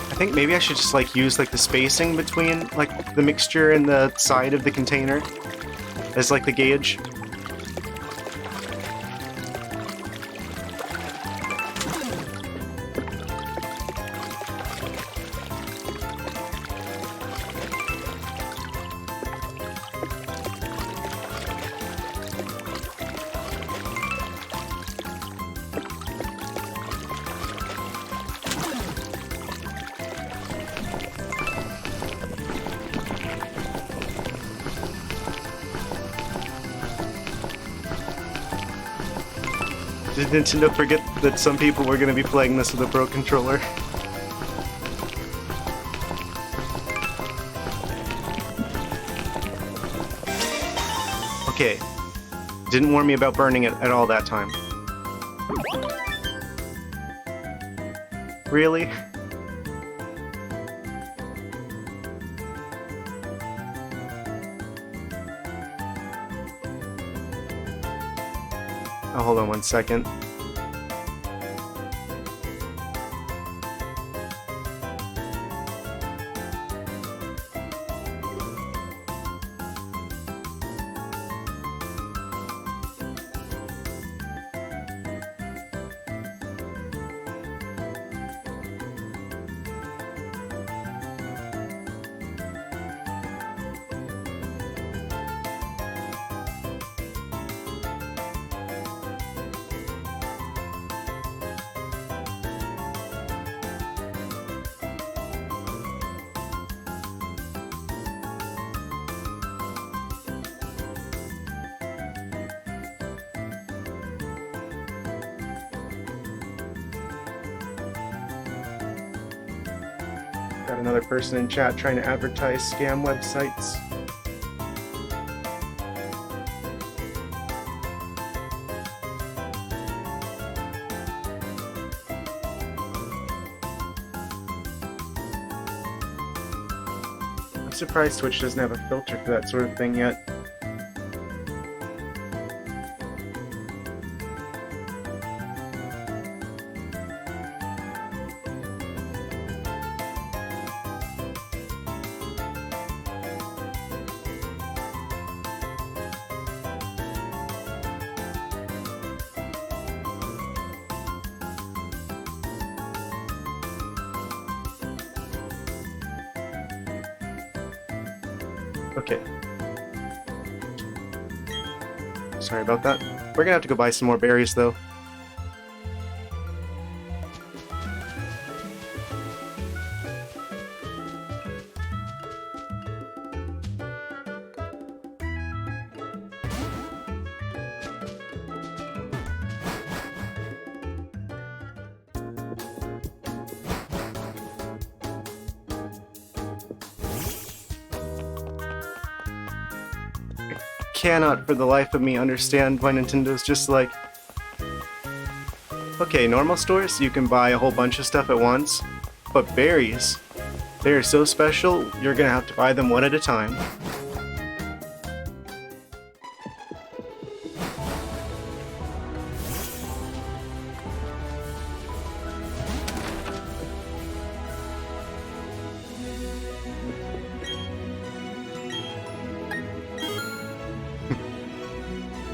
Speaker 1: I think maybe I should just, like, use, like, the spacing between, like, the mixture and the side of the container as, like, the gauge. Did Nintendo forget that some people were going to be playing this with a Pro Controller? Okay. Didn't warn me about burning it at all that time. Really? Oh, hold on 1 second. Got another person in chat trying to advertise scam websites. surprised Twitch doesn't have a filter for that sort of thing yet. Okay. Sorry about that. We're gonna have to go buy some more berries, though. Cannot for the life of me understand why Nintendo's just like, okay, normal stores you can buy a whole bunch of stuff at once, but berries, they are so special you're gonna have to buy them one at a time.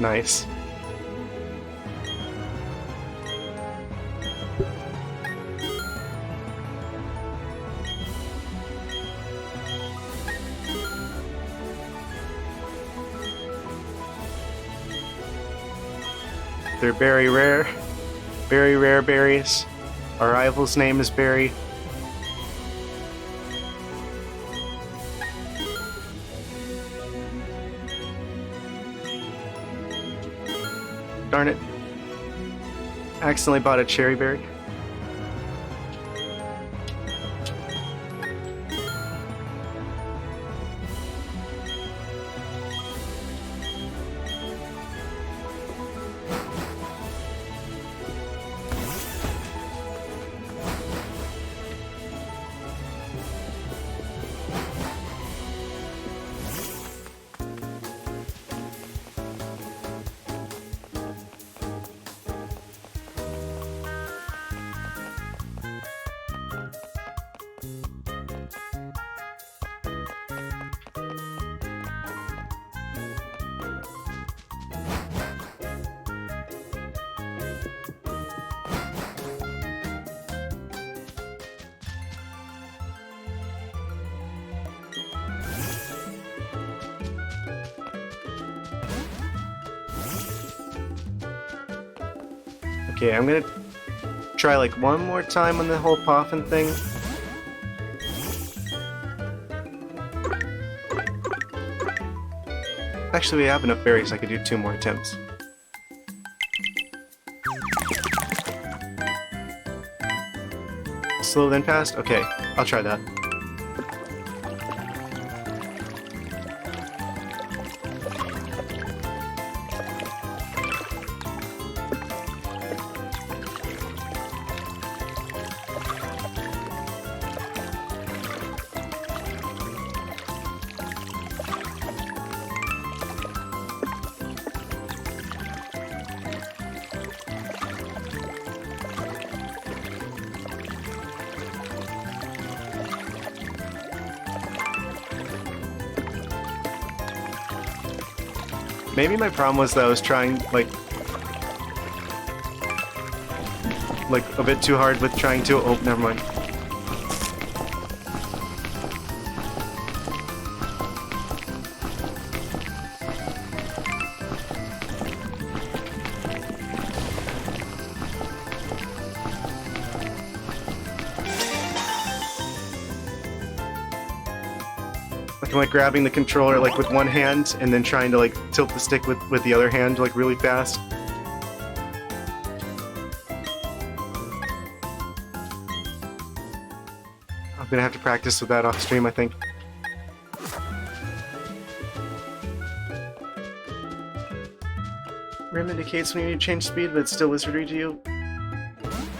Speaker 1: Nice. They're very rare. Very rare berries. Our rival's name is Berry. Darn it. Accidentally bought a cherry berry. Okay, I'm gonna try like one more time on the whole Poffin thing. Actually, we have enough berries, I could do 2 more attempts. Slow then fast? Okay, I'll try that. Maybe my problem was that I was trying, like a bit too hard with trying to... Oh, never mind. I'm like grabbing the controller like with one hand and then trying to like tilt the stick with the other hand like really fast. I'm gonna have to practice with that off stream, I think. Rim indicates when you need to change speed, but it's still wizardry to you.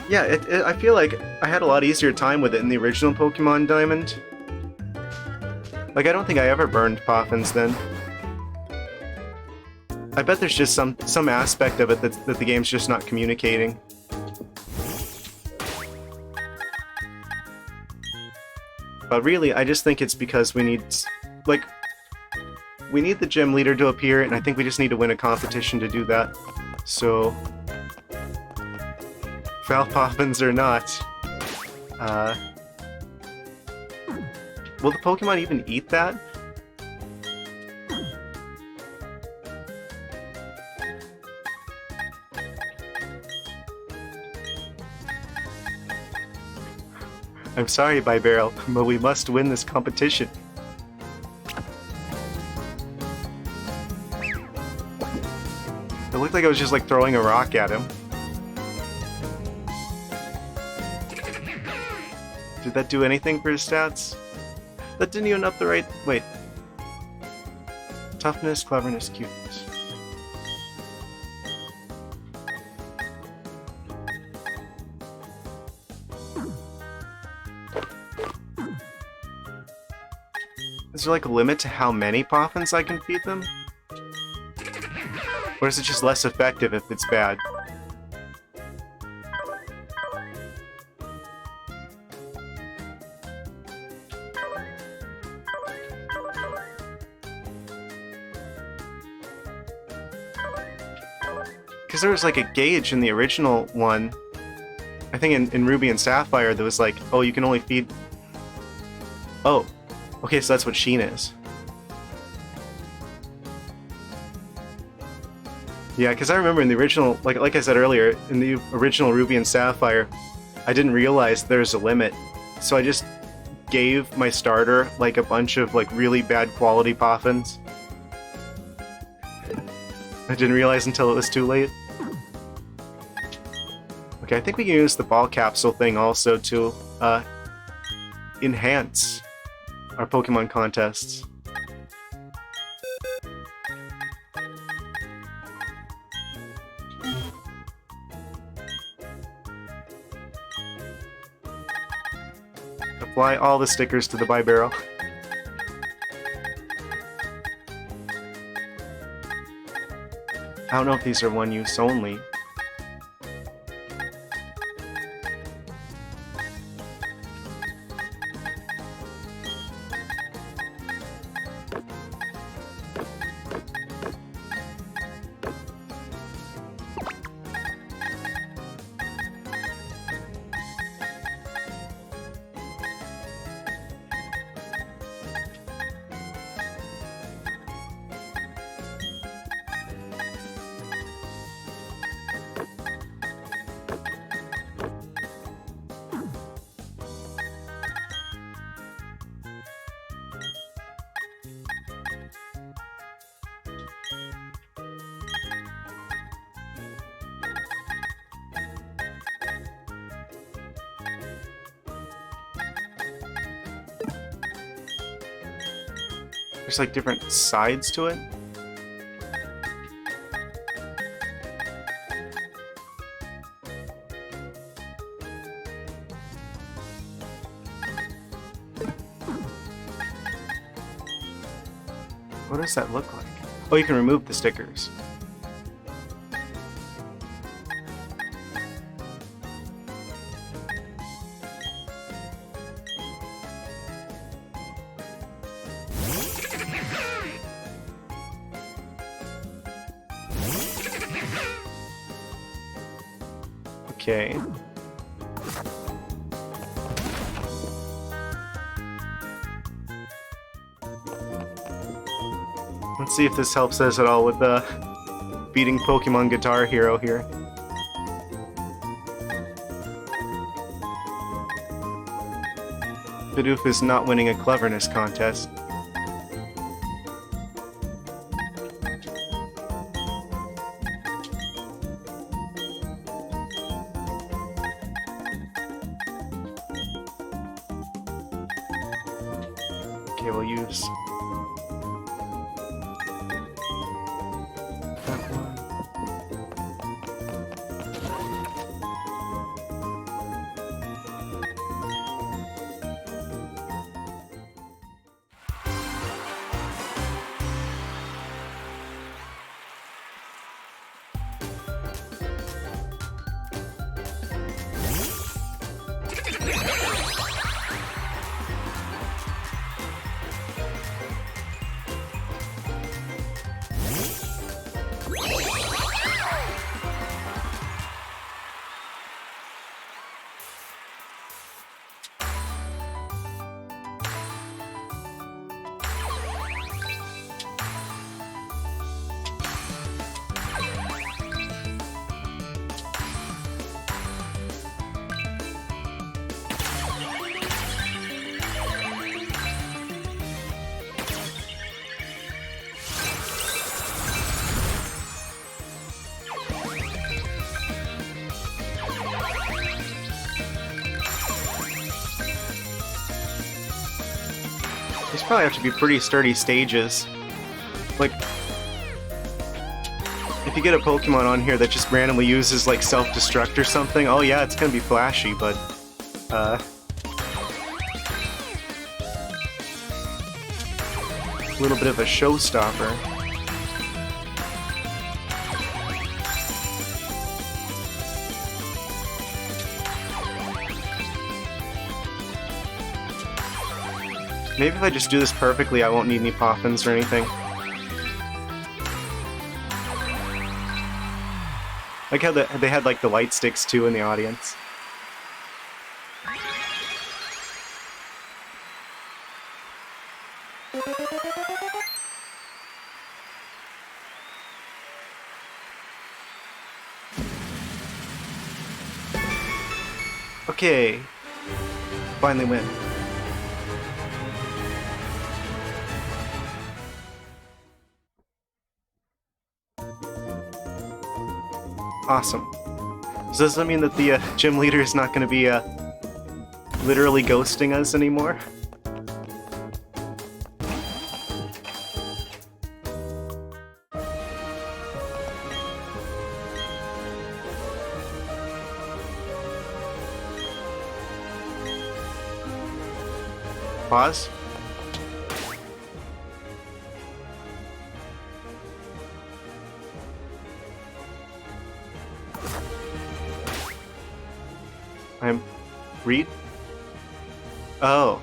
Speaker 1: Yeah, I feel like I had a lot easier time with it in the original Pokemon Diamond. Like, I don't think I ever burned Poffins then. I bet there's just some aspect of it that the game's just not communicating. But really, I just think it's because we need, like, we need the gym leader to appear, and I think we just need to win a competition to do that. So, foul Poffins or not, will the Pokemon even eat that? I'm sorry, Bibarel, but we must win this competition. It looked like I was just like throwing a rock at him. Did that do anything for his stats? That didn't even up the right... Wait. Toughness, cleverness, cuteness. Is there like a limit to how many Poffins I can feed them? Or is it just less effective if it's bad? Because there was like a gauge in the original one. I think in Ruby and Sapphire there was like, oh, you can only feed... Oh. Okay, so that's what Sheen is. Yeah, because I remember in the original, like I said earlier, in the original Ruby and Sapphire, I didn't realize there's a limit. So I just gave my starter like a bunch of like really bad quality Poffins. I didn't realize until it was too late. Okay, I think we can use the ball capsule thing also to enhance our Pokemon contests. Apply all the stickers to the Bibarel. I don't know if these are one use only. There's like different sides to it. What does that look like? Oh, you can remove the stickers. Okay. Let's see if this helps us at all with beating Pokemon Guitar Hero here. Bidoof is not winning a cleverness contest. Okay, we'll use that one. probably have to be pretty sturdy stages. Like, if you get a Pokemon on here that just randomly uses like self-destruct or something, oh yeah, it's gonna be flashy, but a little bit of a showstopper. Maybe if I just do this perfectly, I won't need any Poffins or anything. Like how they had like the light sticks too in the audience. Okay, finally win. Awesome. So does that mean that the gym leader is not going to be literally ghosting us anymore? Pause. Read? Oh.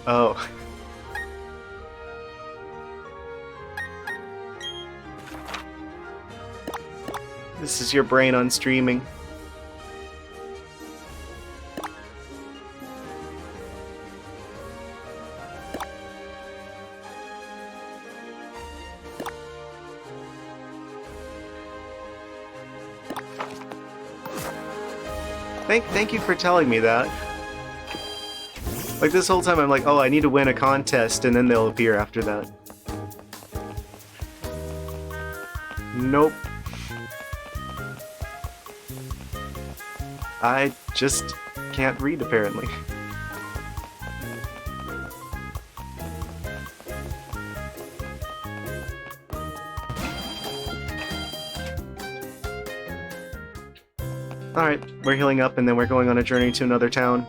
Speaker 1: Oh. This is your brain on streaming. Thank you for telling me that. Like this whole time I'm like, oh, I need to win a contest, and then they'll appear after that. Nope. I just can't read, apparently. Alright, we're healing up and then we're going on a journey to another town.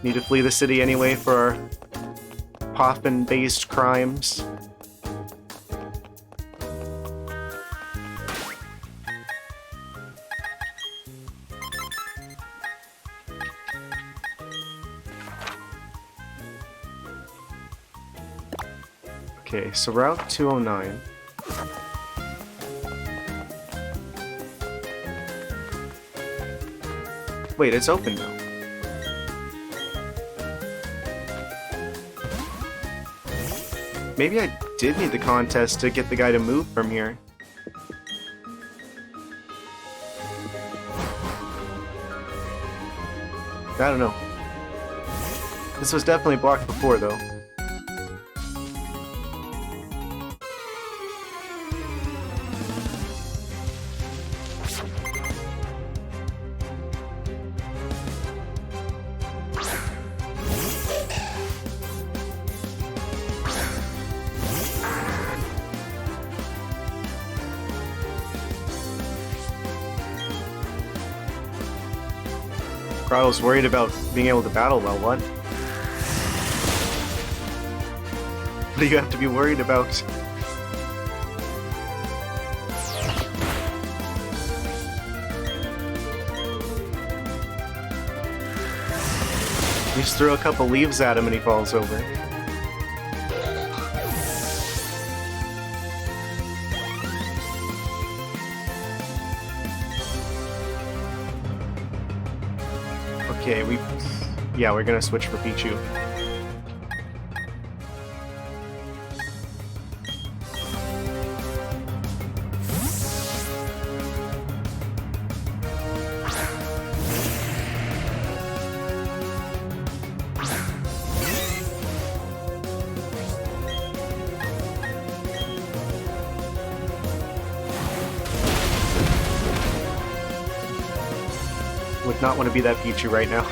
Speaker 1: Need to flee the city anyway for our Poffin-based crimes. Okay, so Route 209. Wait, it's open now. Maybe I did need the contest to get the guy to move from here. I don't know. This was definitely blocked before, though. I was worried about being able to battle well, what? What do you have to be worried about? You just throw a couple leaves at him and he falls over. Okay, we're gonna switch for Pichu. not want to be that Pichu right now.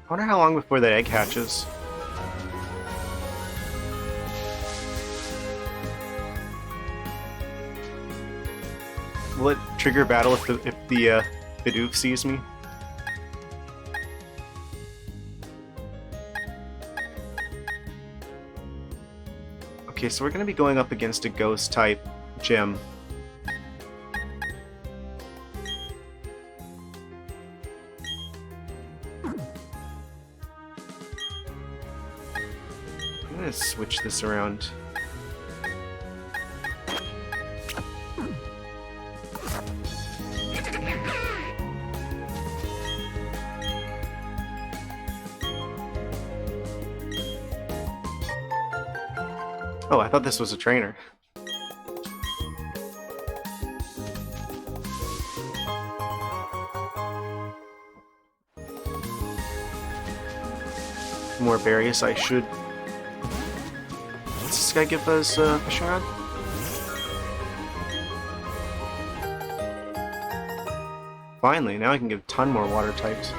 Speaker 1: I wonder how long before that egg hatches. Will it trigger battle if the Bidoof sees me? Okay, so we're gonna be going up against a ghost type gym. I'm gonna switch this around. Oh, I thought this was a trainer. More berries, I should. Does this guy give us fishing rod? Finally, now I can give a ton more water types.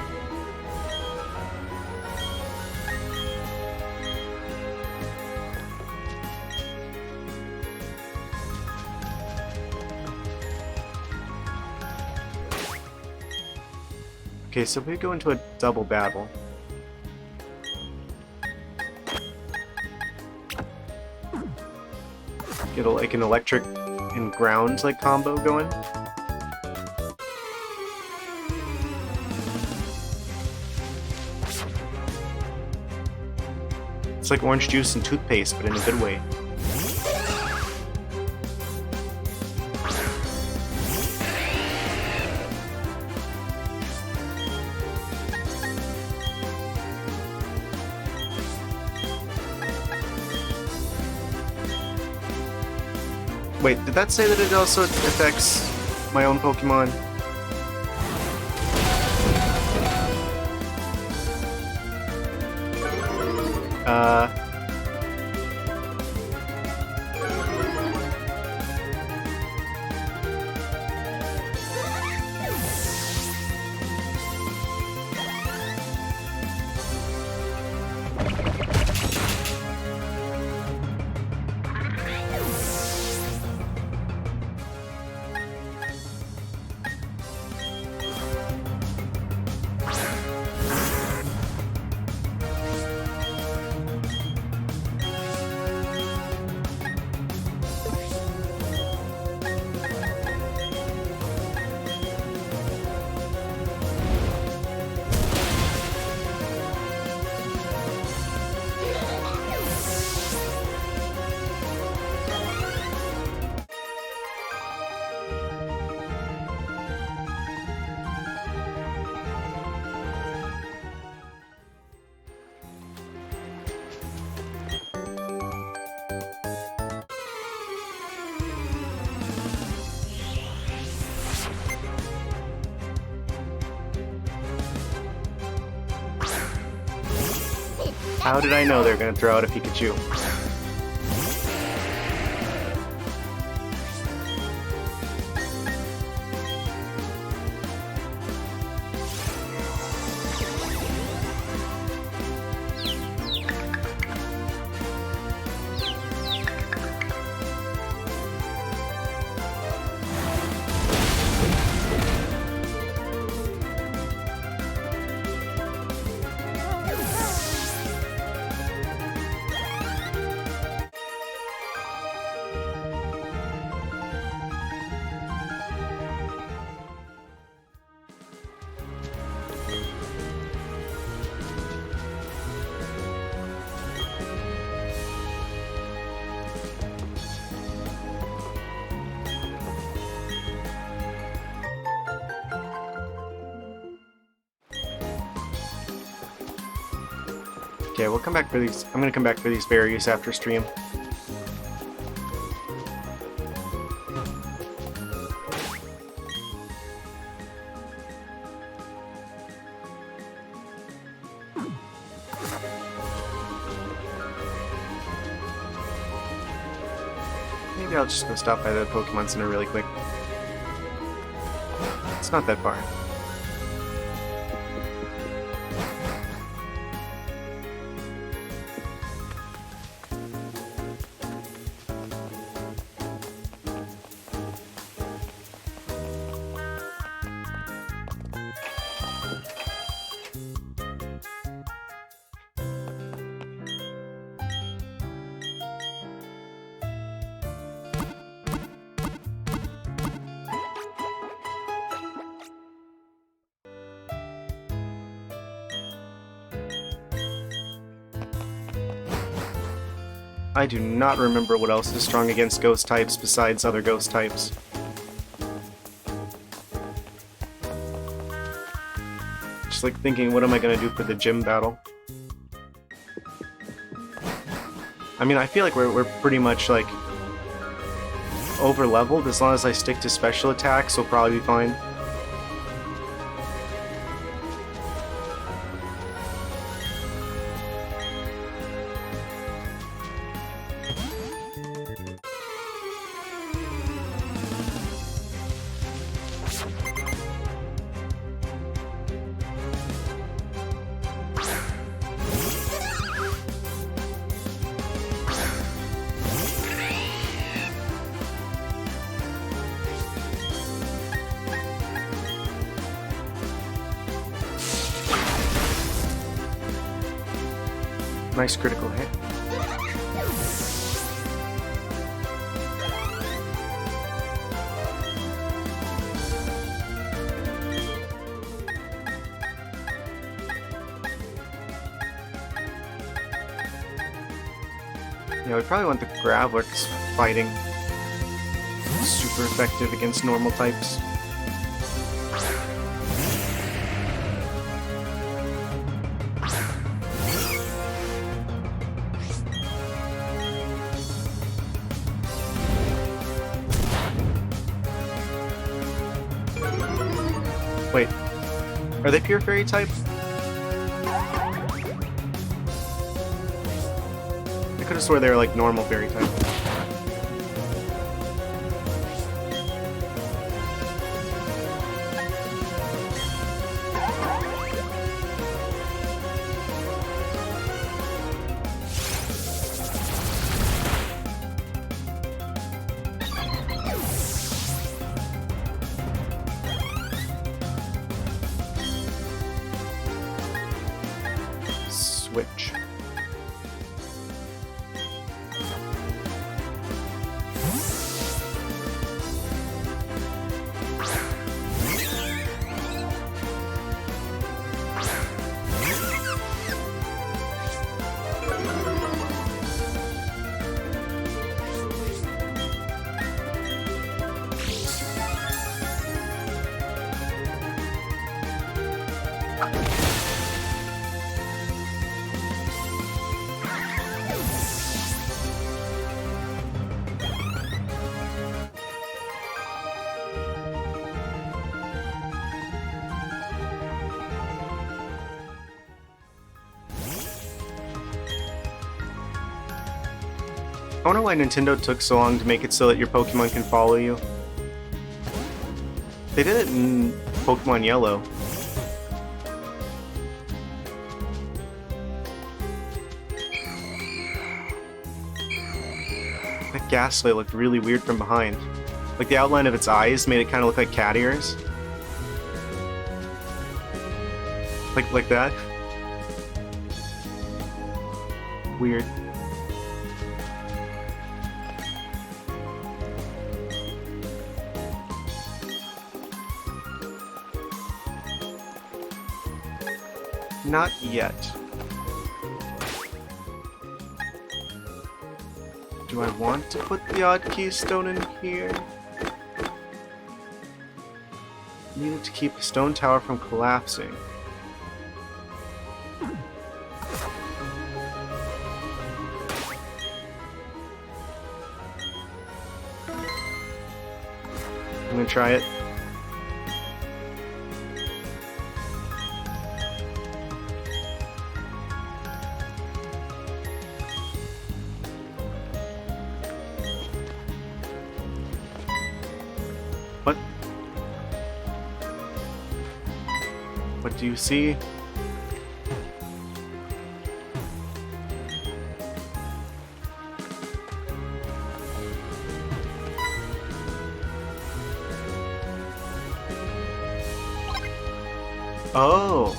Speaker 1: Okay, so we go into a double battle. Get like an electric and ground like combo going. It's like orange juice and toothpaste, but in a good way. Wait, did that say that it also affects my own Pokemon? How did I know they're gonna throw out a Pikachu? Okay, we'll come back for these. I'm gonna come back for these berries after stream. Maybe I'll just go stop by the Pokemon Center really quick. It's not that far. I do not remember what else is strong against ghost types besides other ghost types. Just like thinking, what am I gonna do for the gym battle? I mean, I feel like we're pretty much like over leveled. As long as I stick to special attacks, we'll probably be fine. Nice critical hit. Yeah, we probably want the Graveler's fighting. Super effective against normal types. Wait, are they pure fairy type? I could have swore they were like normal fairy type. Switch. I wonder why Nintendo took so long to make it so that your Pokemon can follow you. They did it in Pokemon Yellow. That Ghastly looked really weird from behind. Like the outline of its eyes made it kind of look like cat ears. Like that. Weird. Not yet. Do I want to put the odd keystone in here? Needed to keep the stone tower from collapsing. I'm gonna try it. What? What do you see? Oh.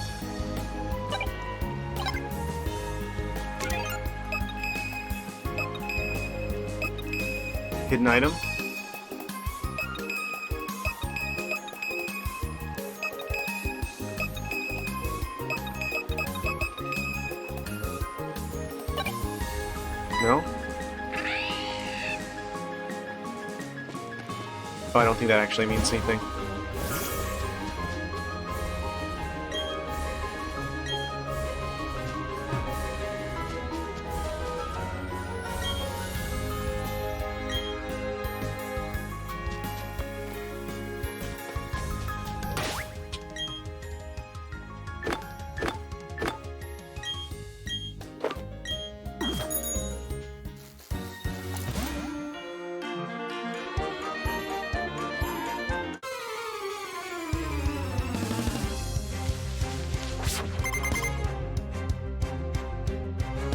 Speaker 1: Hidden item? No? Oh, I don't think that actually means anything.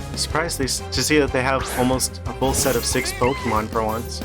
Speaker 1: I'm surprised to see that they have almost a full set of 6 Pokemon for once.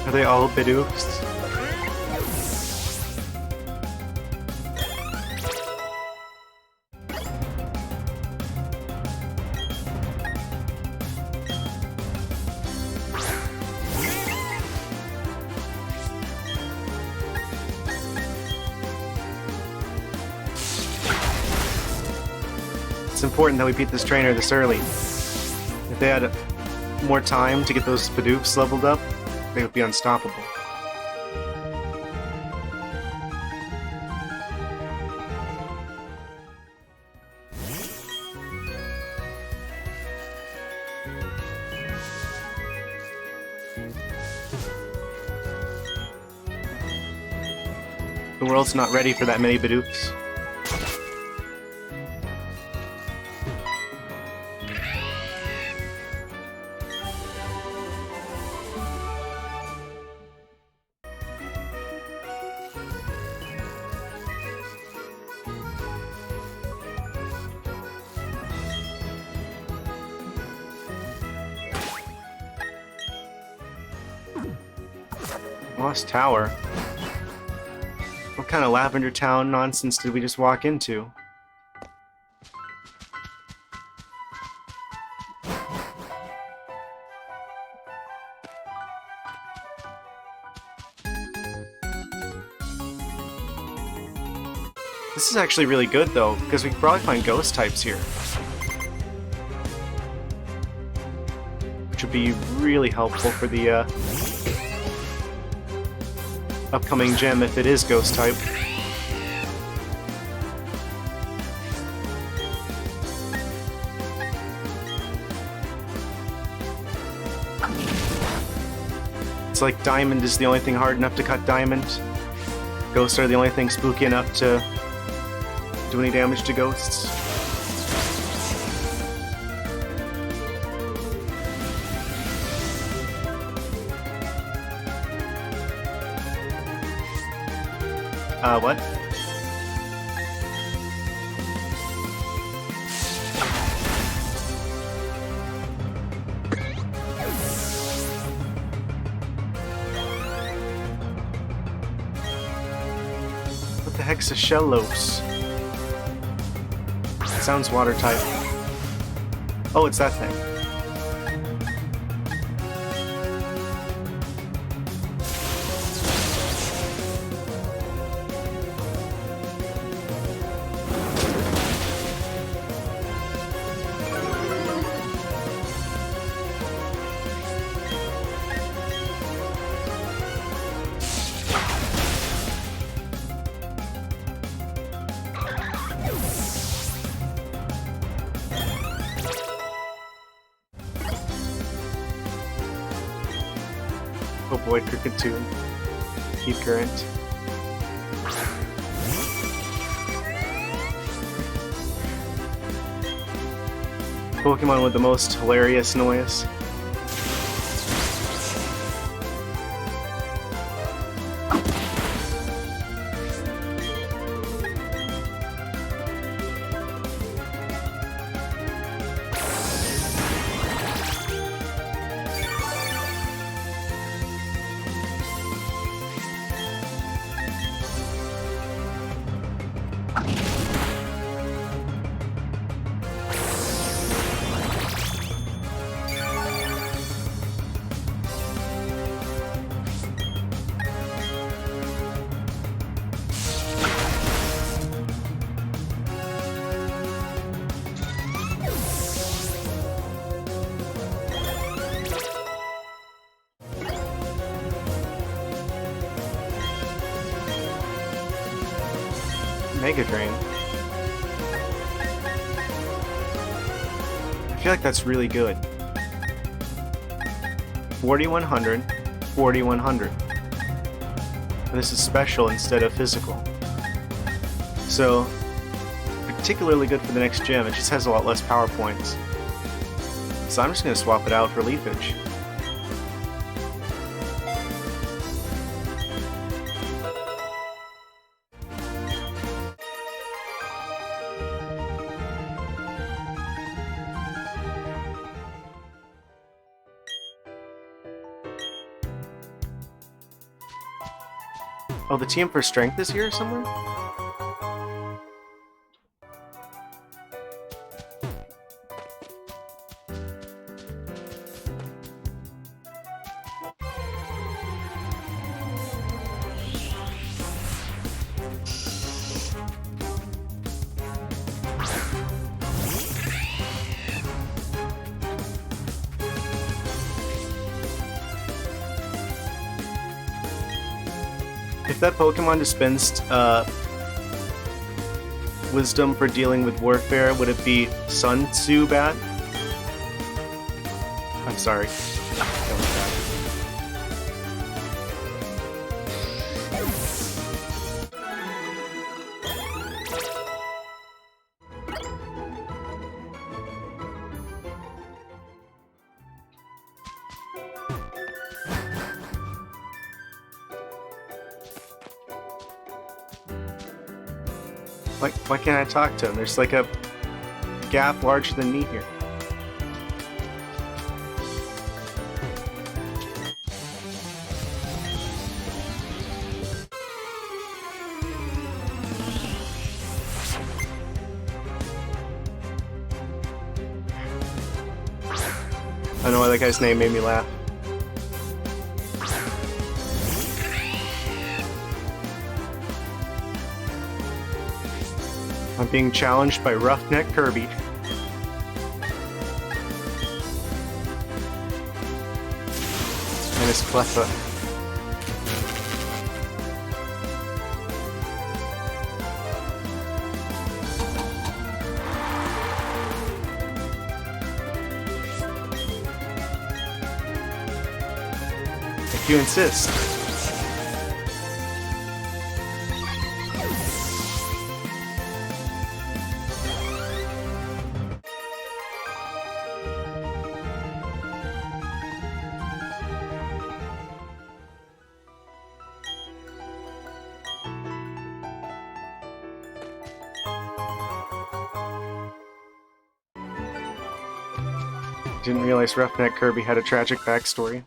Speaker 1: Are they all Bidoofs? It's important that we beat this trainer this early. If they had more time to get those Bidoofs leveled up, they would be unstoppable. The world's not ready for that many Bidoofs. Lost Tower? What kind of Lavender Town nonsense did we just walk into? This is actually really good though, because we can probably find ghost types here. Which would be really helpful for the upcoming gem if it is ghost type. It's like Diamond is the only thing hard enough to cut Diamond. Ghosts are the only thing spooky enough to do any damage to ghosts. What? What the heck's a Shellos? It sounds water type. Oh, it's that thing. Avoid Cricketune. Heat Current. Pokemon with the most hilarious noise. Mega Drain. I feel like that's really good. 4100, 4100. And this is special instead of physical. So, particularly good for the next gym. It just has a lot less power points. So I'm just going to swap it out for Leafage. Oh, the team for strength is here somewhere? If that Pokemon dispensed wisdom for dealing with warfare, would it be Sun Tzu bad? I'm sorry. That was bad. Why can't I talk to him? There's like a gap larger than me here. I don't know why that guy's name made me laugh. I'm being challenged by Roughneck Kirby. And his Cleffa. If you insist. Didn't realize Roughneck Kirby had a tragic backstory.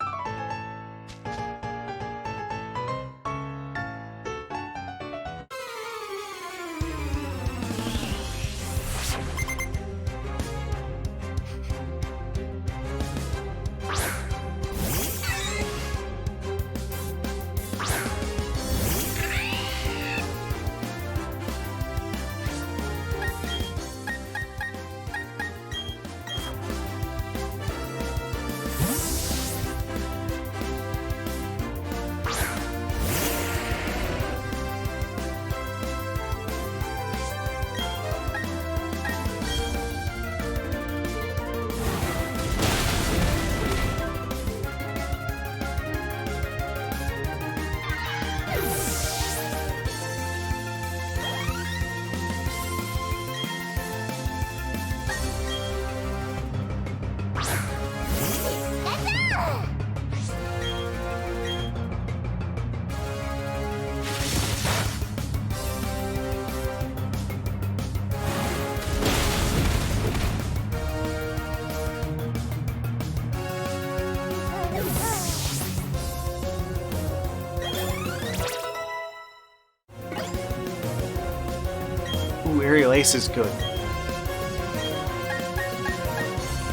Speaker 1: Ooh, Aerial Ace is good.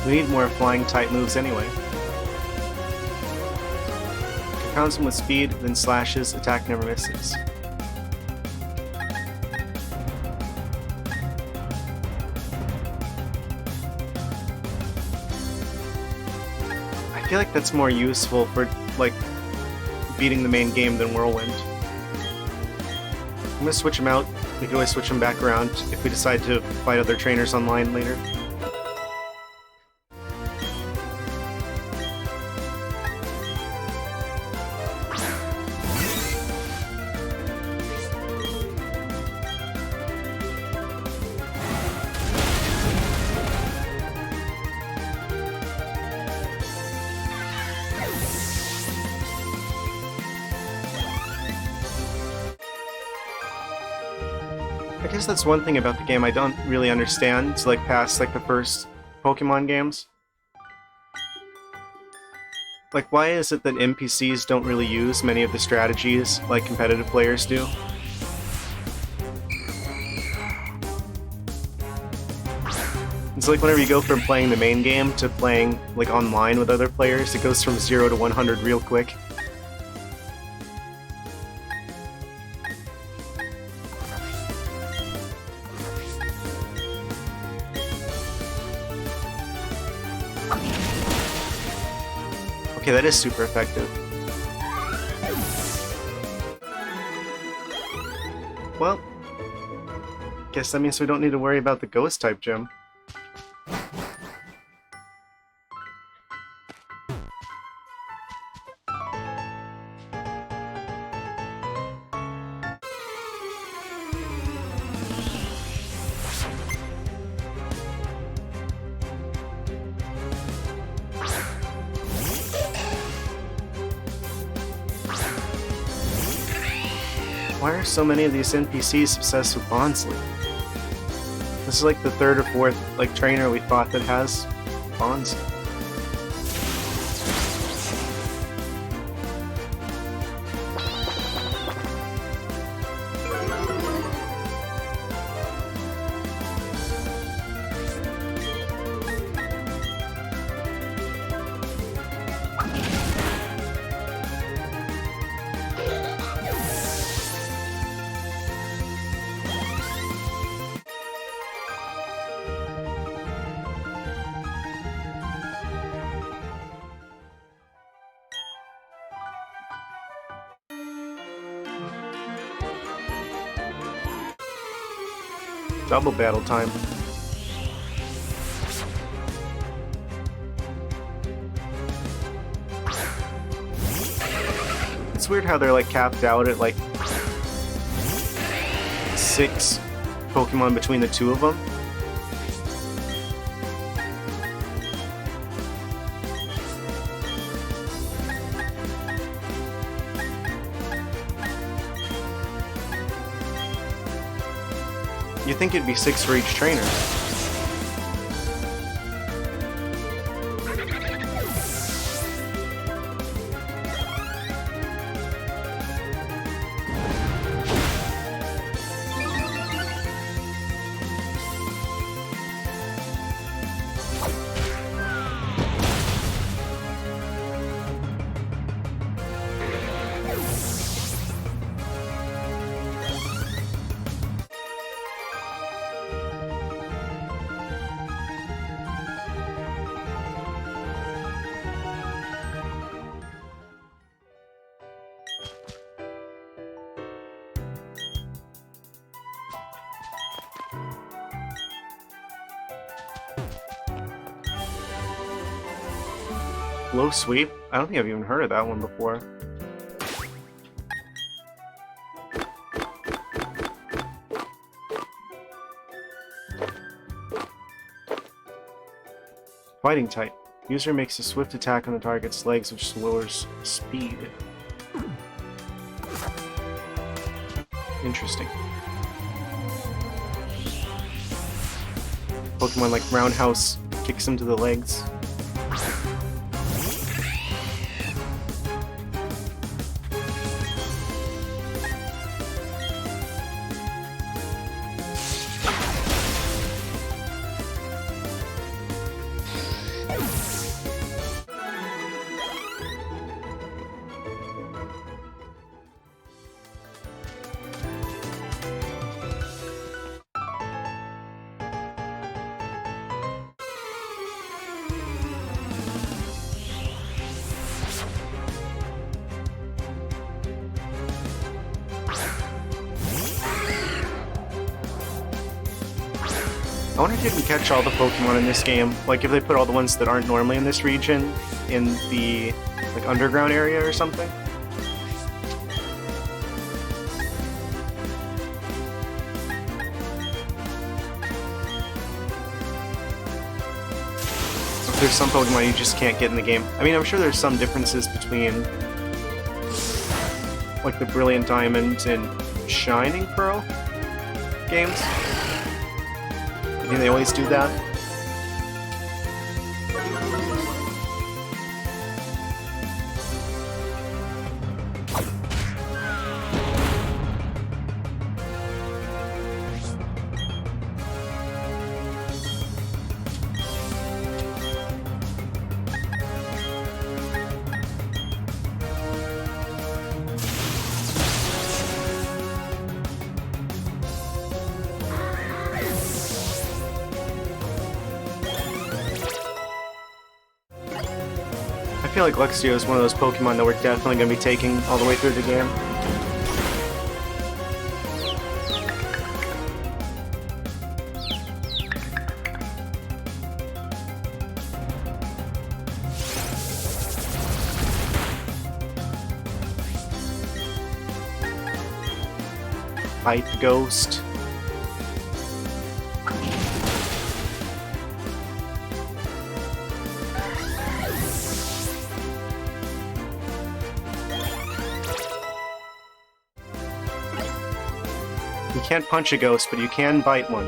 Speaker 1: We need more flying type moves anyway. Counts him with speed, then slashes, attack never misses. I feel like that's more useful for, like, beating the main game than Whirlwind. I'm gonna switch him out. We can always switch him back around if we decide to fight other trainers online later. I guess that's one thing about the game I don't really understand, like past like the first Pokemon games. Like, why is it that NPCs don't really use many of the strategies like competitive players do? It's like whenever you go from playing the main game to playing like online with other players, it goes from 0 to 100 real quick. Okay, that is super effective. Well, guess that means we don't need to worry about the Ghost type gem. Why are so many of these NPCs obsessed with Bonsly? This is like the third or fourth like trainer we fought that has Bonsly. Double battle time. It's weird how they're like capped out at like 6 Pokemon between the two of them. You think it'd be 6 for each trainer. Low sweep? I don't think I've even heard of that one before. Fighting type. User makes a swift attack on the target's legs, which lowers speed. Interesting. Pokemon like Roundhouse kicks him to the legs. I wonder if you can catch all the Pokemon in this game. Like if they put all the ones that aren't normally in this region in the like underground area or something. There's some Pokemon you just can't get in the game. I mean, I'm sure there's some differences between like the Brilliant Diamond and Shining Pearl games. I think they always do that. I feel like Luxio is one of those Pokemon that we're definitely going to be taking all the way through the game. Fight the ghost. You can't punch a ghost, but you can bite one.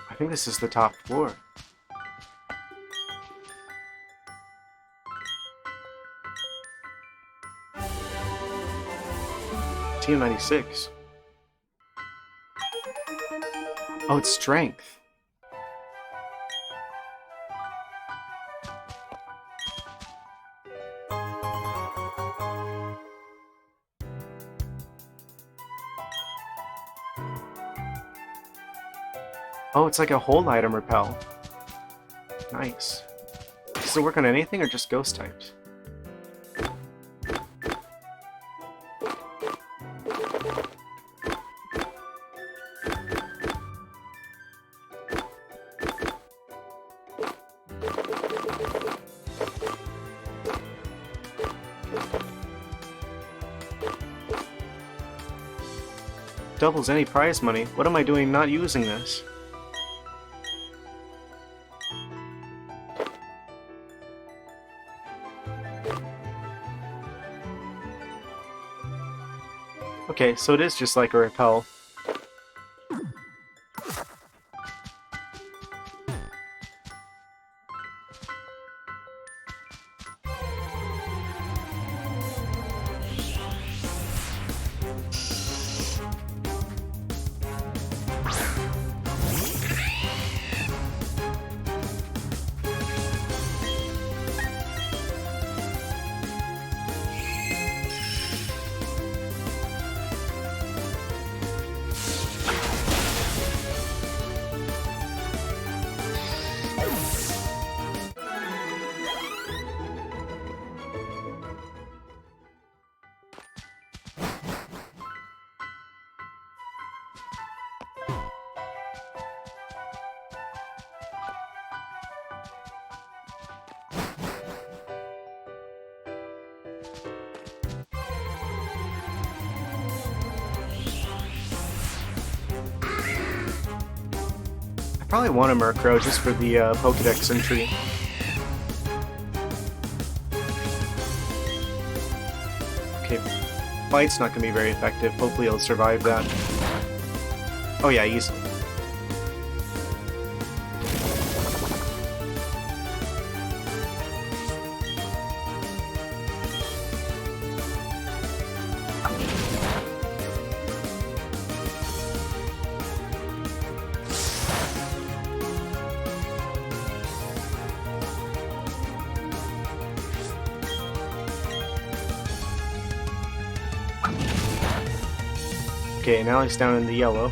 Speaker 1: I think this is the top floor. Team 96. Oh, it's strength. Oh, it's like a hold item repel. Nice. Does it work on anything or just ghost types? Doubles any prize money. What am I doing not using this? Okay, so it is just like a repel. Probably want a Murkrow just for the Pokedex entry. Okay, Bite's not going to be very effective. Hopefully he'll survive that. Oh yeah, easily. Okay, now he's down in the yellow.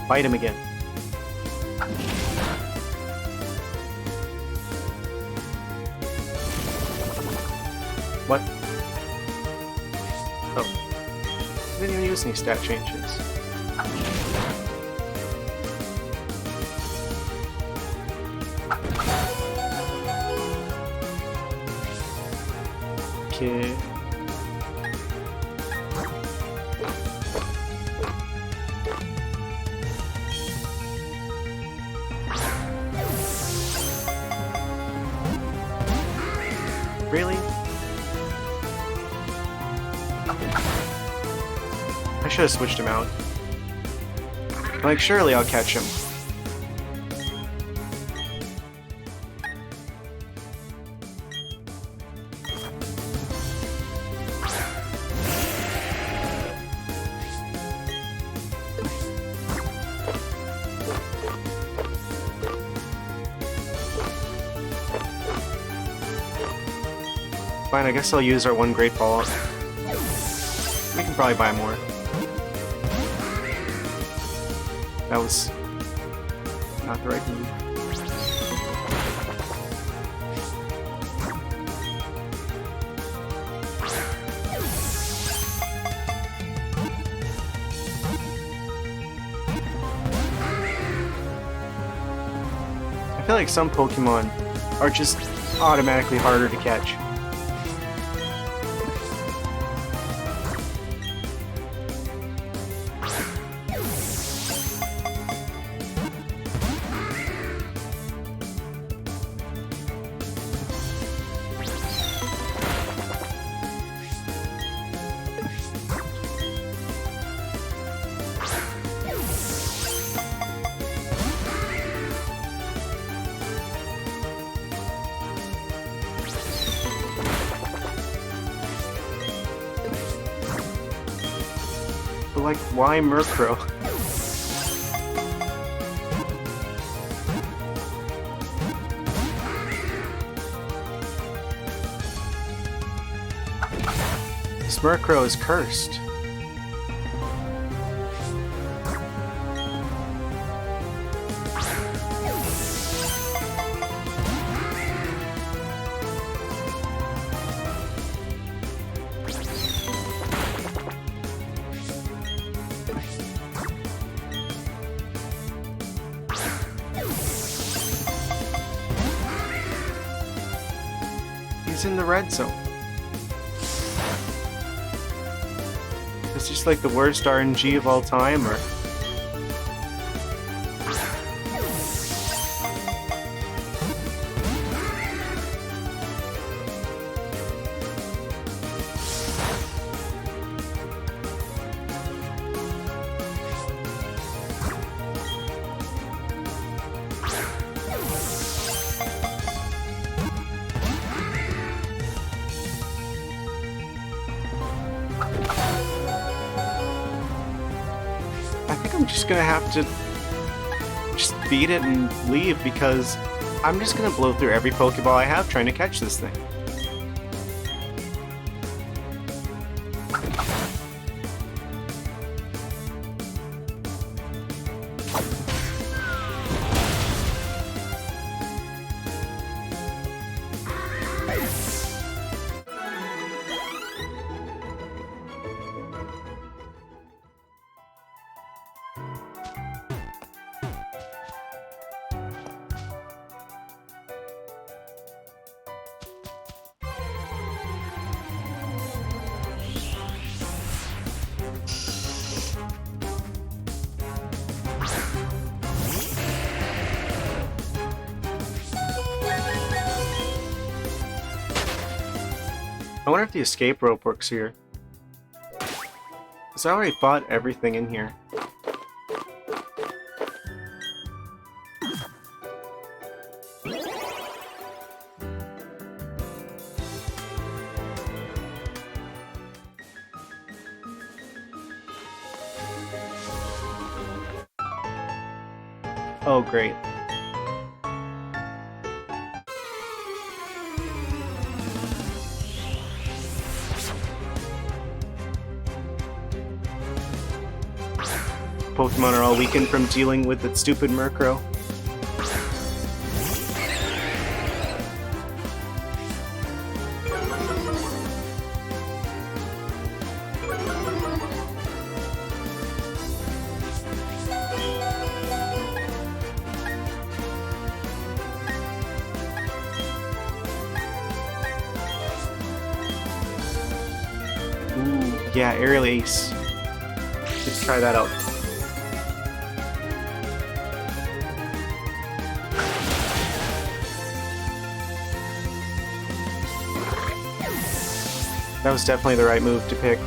Speaker 1: Fight him again. What? Oh. I didn't even use any stat changes. Okay. Really? I should have switched him out. Like, surely I'll catch him. Fine, I guess I'll use our one Great Ball. We can probably buy more. That was not the right move. I feel like some Pokemon are just automatically harder to catch. But like, why Murkrow? This Murkrow is cursed. He's in the red zone. It's just like the worst RNG of all time, or... I think I'm just gonna have to just beat it and leave, because I'm just gonna blow through every Pokeball I have trying to catch this thing. I wonder if the escape rope works here. Because I already bought everything in here. Oh, great. Pokemon are all weakened from dealing with that stupid Murkrow. Ooh, yeah, Aerial Ace. Let's try that out. That was definitely the right move to pick.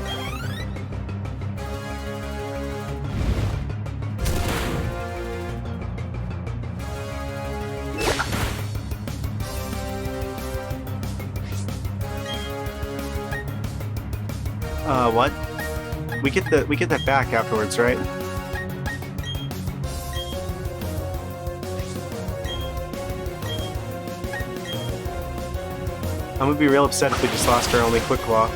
Speaker 1: What? We get that back afterwards, right? I'm gonna be real upset if we just lost our only Quick Claw.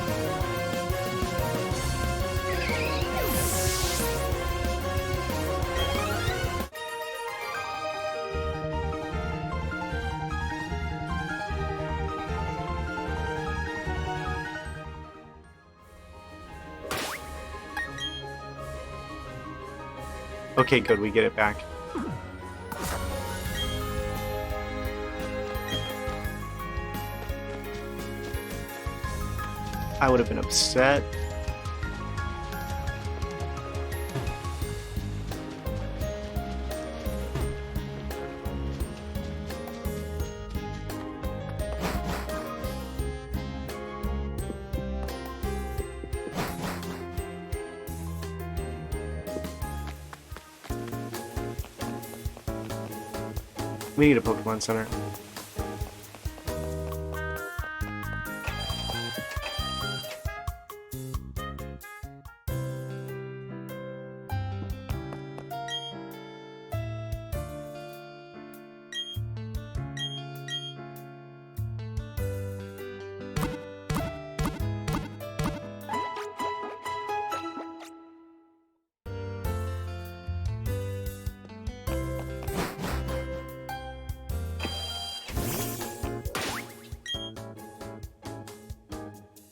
Speaker 1: Okay, good, we get it back. I would have been upset. We need a Pokemon Center.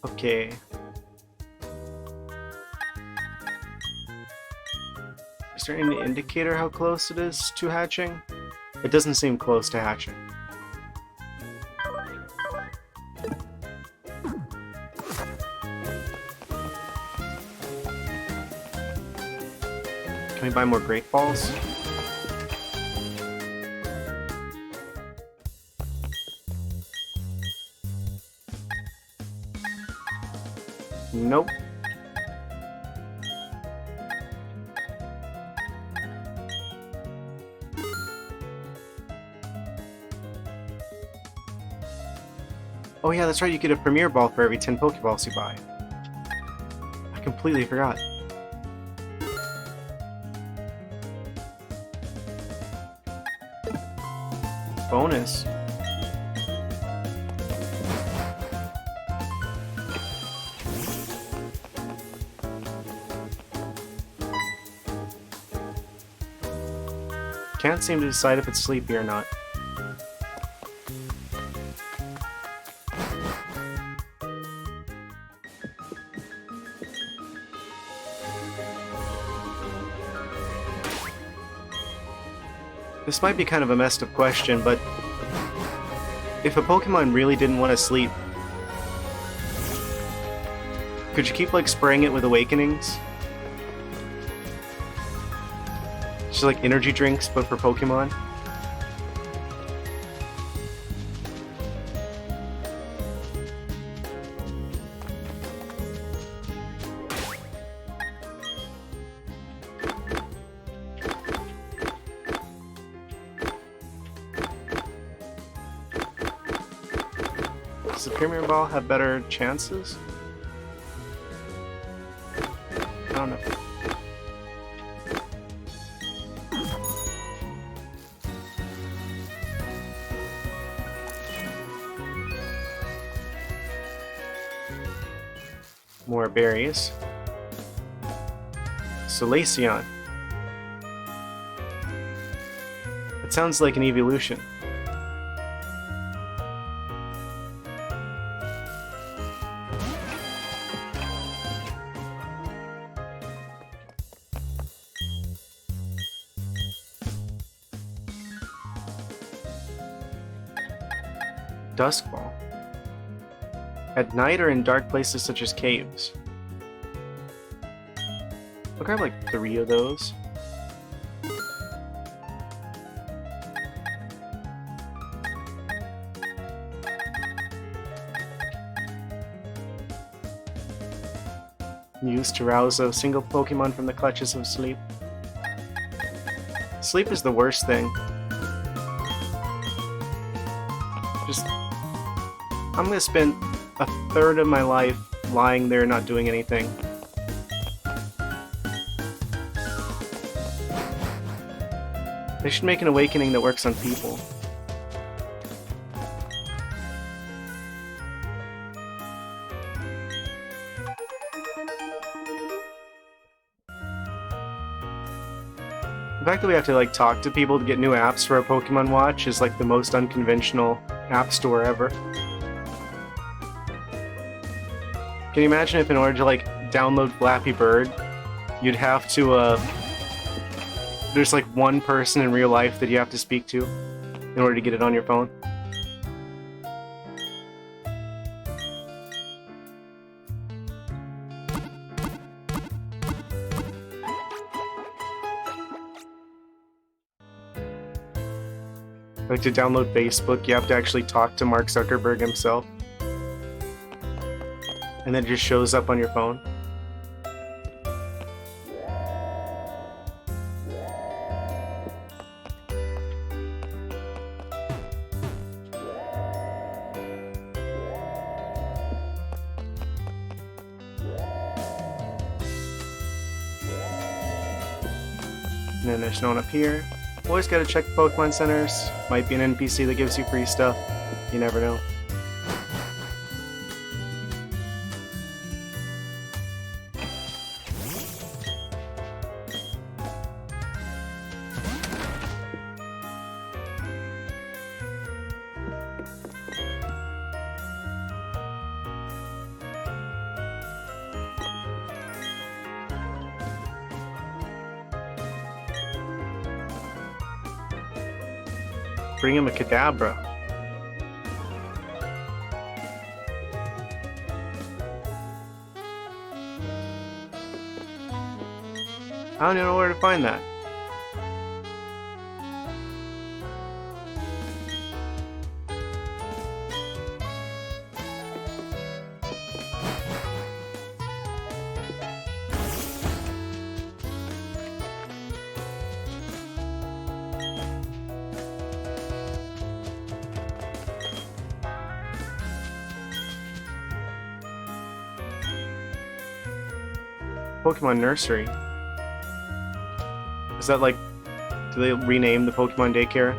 Speaker 1: Okay. Is there any indicator how close it is to hatching? It doesn't seem close to hatching. Can we buy more Great Balls? Nope. Oh yeah, that's right, you get a Premier Ball for every 10 Pokeballs you buy. I completely forgot. Bonus. Can't seem to decide if it's sleepy or not. This might be kind of a messed up question, but if a Pokemon really didn't want to sleep, could you keep like spraying it with awakenings? Just like energy drinks, but for Pokemon? Does the Premier Ball have better chances? I don't know. More berries. Solaceon. It sounds like an evolution. Dusk Ball. At night or in dark places such as caves. I'll grab like 3 of those. Used to rouse a single Pokemon from the clutches of sleep. Sleep is the worst thing. I'm gonna spend a third of my life lying there not doing anything. They should make an awakening that works on people. The fact that we have to like talk to people to get new apps for our Pokemon Watch is like the most unconventional app store ever. Can you imagine if in order to like download Flappy Bird, you'd have to there's like one person in real life that you have to speak to in order to get it on your phone? Like to download Facebook, you have to actually talk to Mark Zuckerberg himself. And then it just shows up on your phone. And then there's no one up here. Always gotta check the Pokemon centers. Might be an NPC that gives you free stuff. You never know. Bring him a Kadabra. I don't even know where to find that. Pokemon Nursery. Is that like, do they rename the Pokemon Daycare?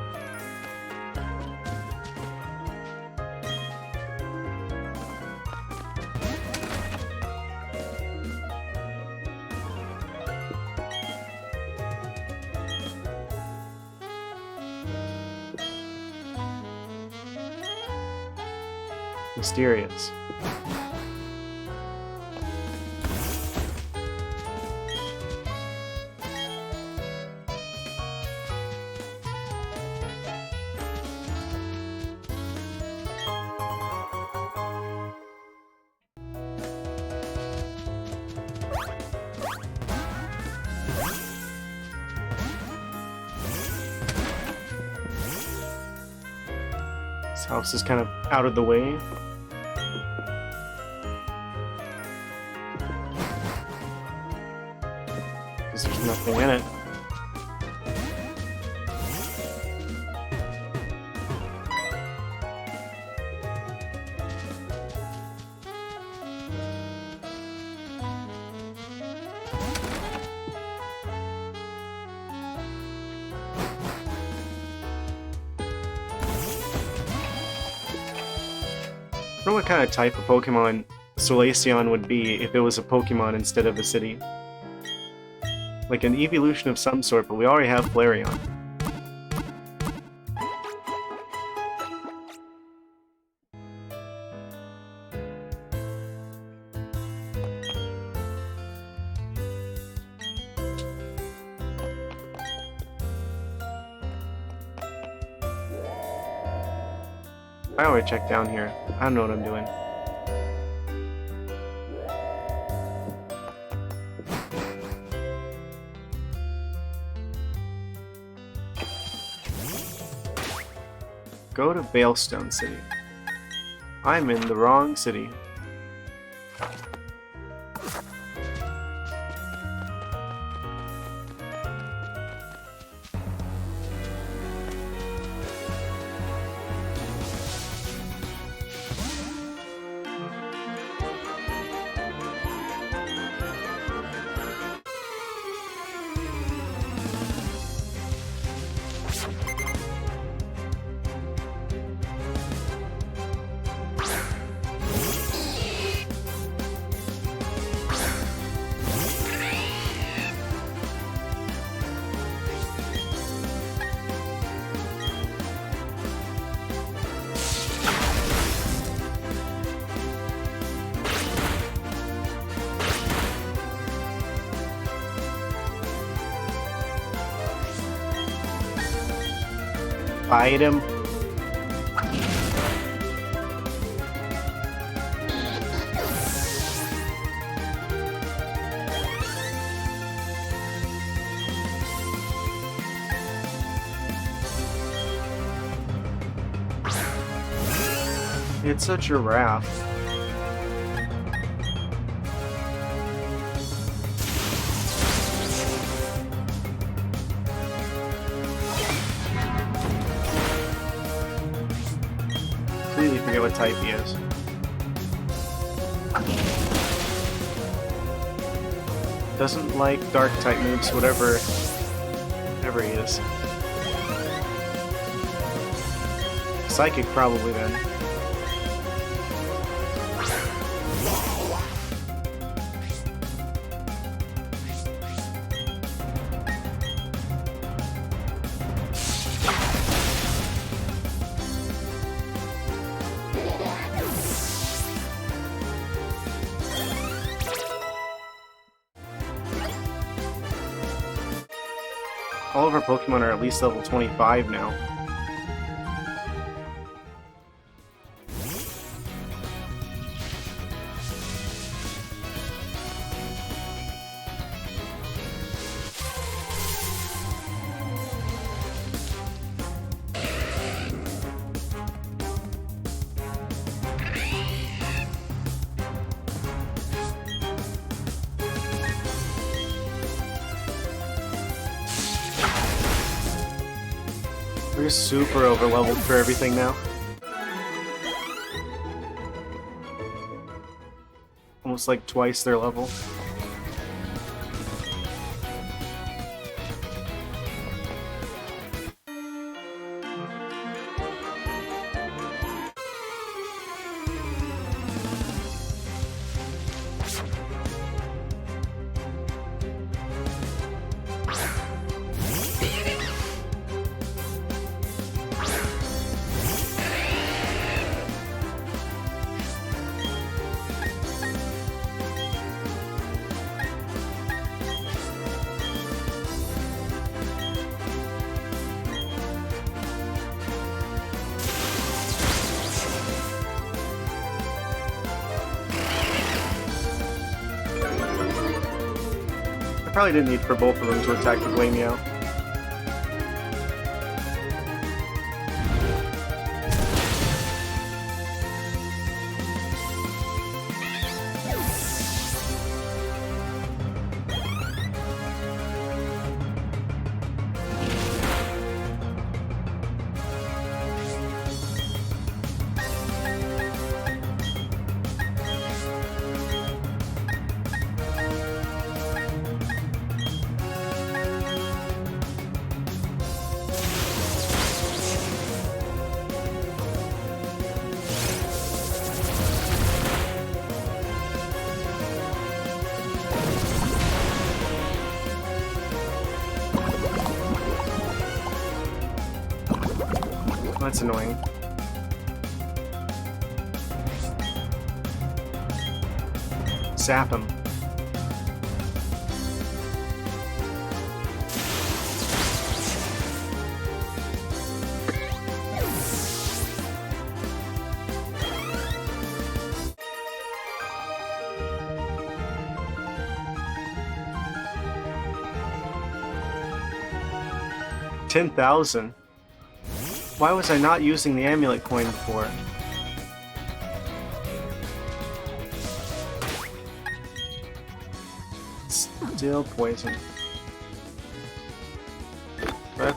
Speaker 1: Mysterious. This house is kind of out of the way. Because there's nothing in it. I don't know what kind of type of Pokemon Solaceon would be if it was a Pokemon instead of a city. Like an evolution of some sort, but we already have Flareon. I already checked down here. I don't know what I'm doing. Go to Veilstone City. I'm in the wrong city. Fight him. It's a giraffe. Completely forget what type he is. Doesn't like dark type moves, whatever he is. Psychic probably then. All of our Pokemon are at least level 25 now. We're super over-leveled for everything now. Almost like twice their level. Probably didn't need for both of them to attack the Glameow. That's annoying. Zap him. $10,000. Why was I not using the amulet coin before? Still poison. But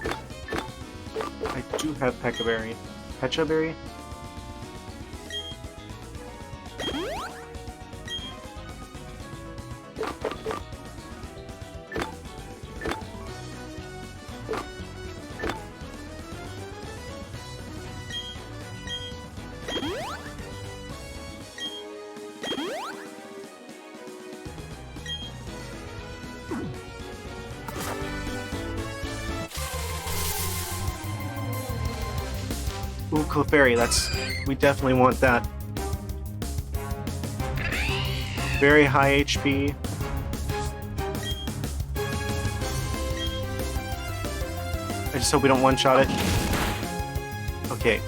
Speaker 1: I do have Pechaberry. Pechaberry? Ooh, Clefairy, we definitely want that. Very high HP. I just hope we don't one-shot it. Okay.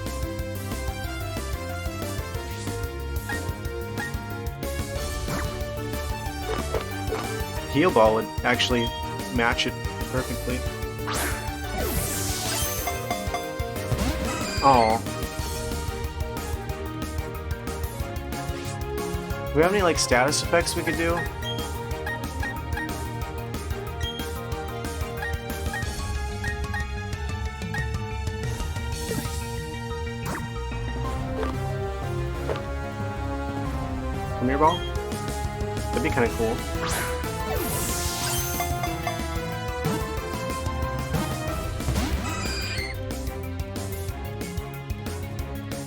Speaker 1: Heal Ball would actually match it perfectly. Oh. Do we have any, like, status effects we could do? Come here, Ball? That'd be kind of cool.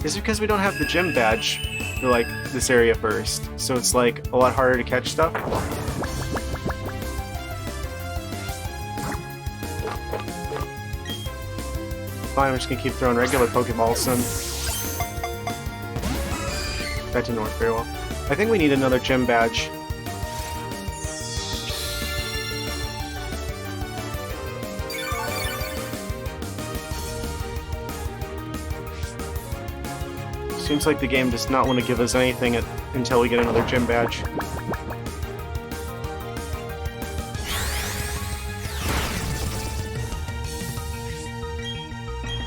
Speaker 1: Is it because we don't have the gym badge for, like, this area first? So it's, like, a lot harder to catch stuff? Fine, we're just gonna keep throwing regular Pokeballs then. That didn't work very well. I think we need another gym badge. Seems like the game does not want to give us anything until we get another gym badge.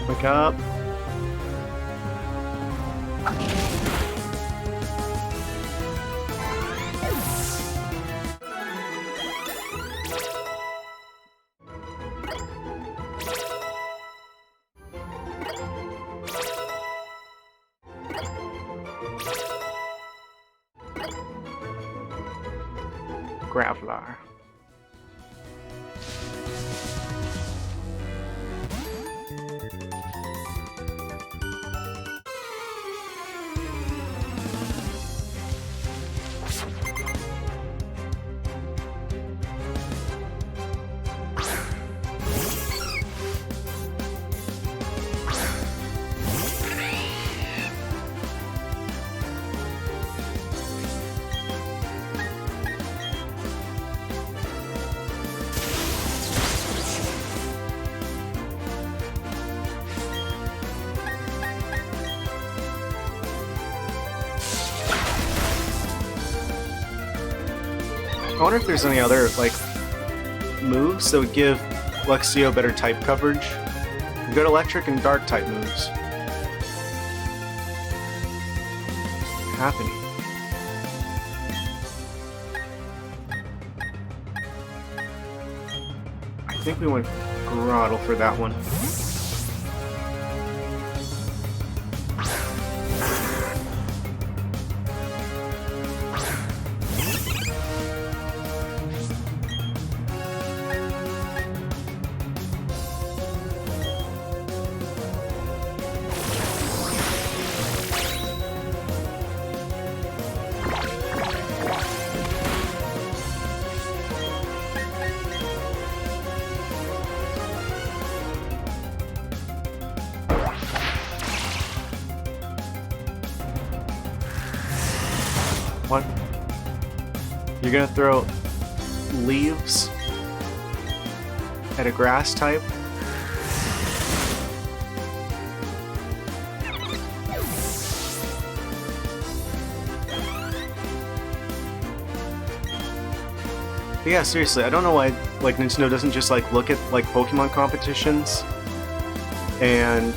Speaker 1: Wake up. Graveler. I wonder if there's any other, like, moves that would give Luxio better type coverage. Good electric and dark type moves. What's happening? I think we went Grottle for that one. one. You're gonna throw leaves at a grass type. But yeah, seriously, I don't know why like Nintendo doesn't just like look at like Pokemon competitions and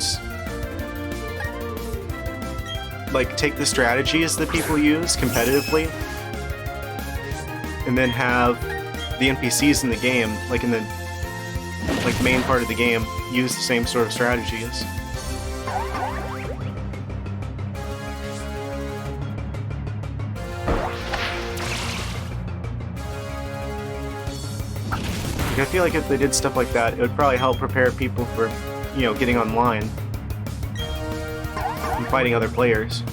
Speaker 1: like take the strategies that people use competitively and then have the NPCs in the game, like in the like main part of the game, use the same sort of strategies. I feel like if they did stuff like that, it would probably help prepare people for, you know, getting online and fighting other players.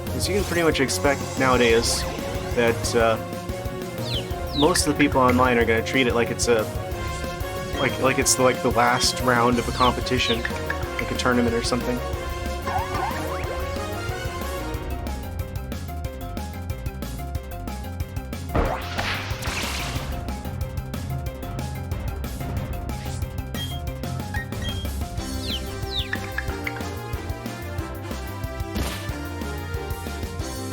Speaker 1: Because you can pretty much expect nowadays that most of the people online are going to treat it like it's a like it's like the last round of a competition, like a tournament or something.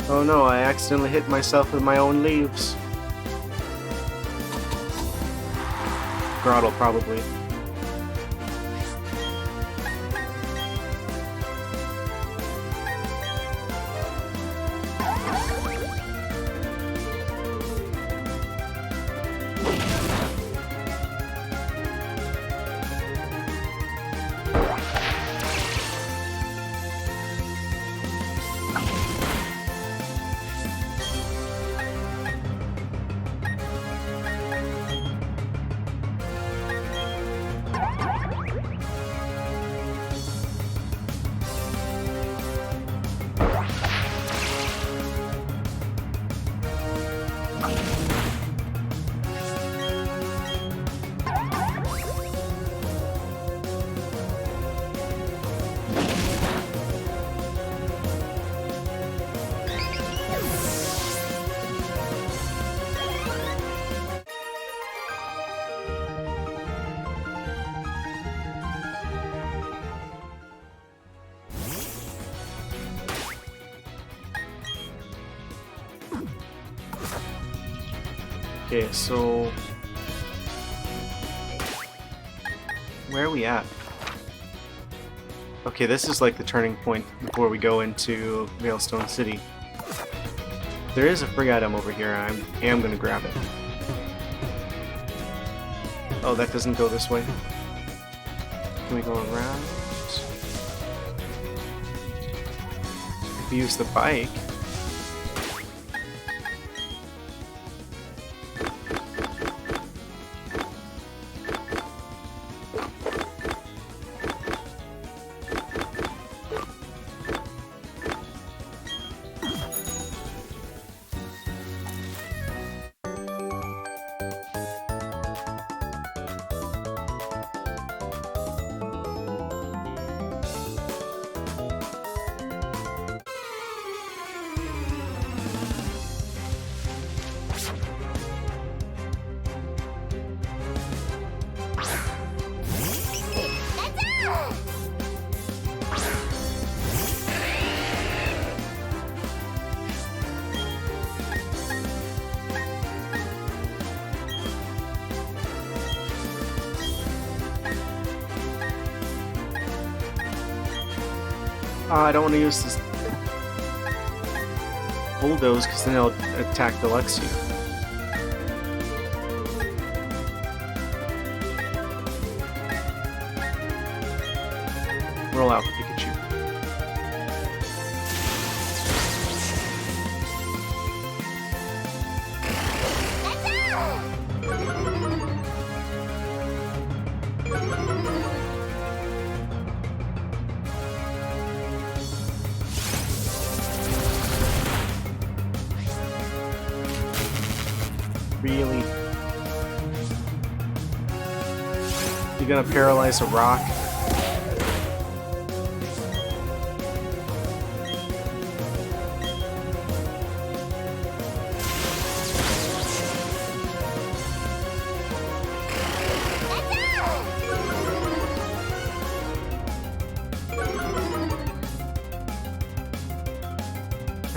Speaker 1: Oh no, I accidentally hit myself with my own leaves. Grottle, probably. Okay, so where are we at? Okay, this is like the turning point before we go into Veilstone City. There is a free item over here, I am gonna grab it. Oh, that doesn't go this way. Can we go around? If we use the bike... I don't want to use this bulldoze because then it'll attack the Lexi. Roll out Pikachu. Really? You're gonna paralyze a rock?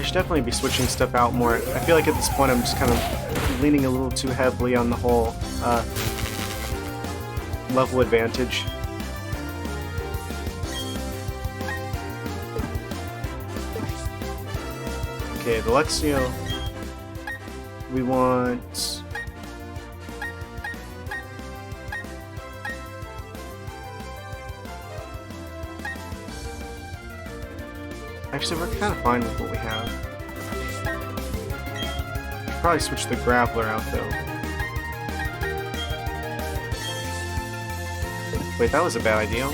Speaker 1: should definitely be switching stuff out more. I feel like at this point I'm just kind of leaning a little too heavily on the whole level advantage. Okay, the Lexio. We want... Actually, we're kind of fine with what we have. Should probably switch the Grappler out, though. Wait, that was a bad idea.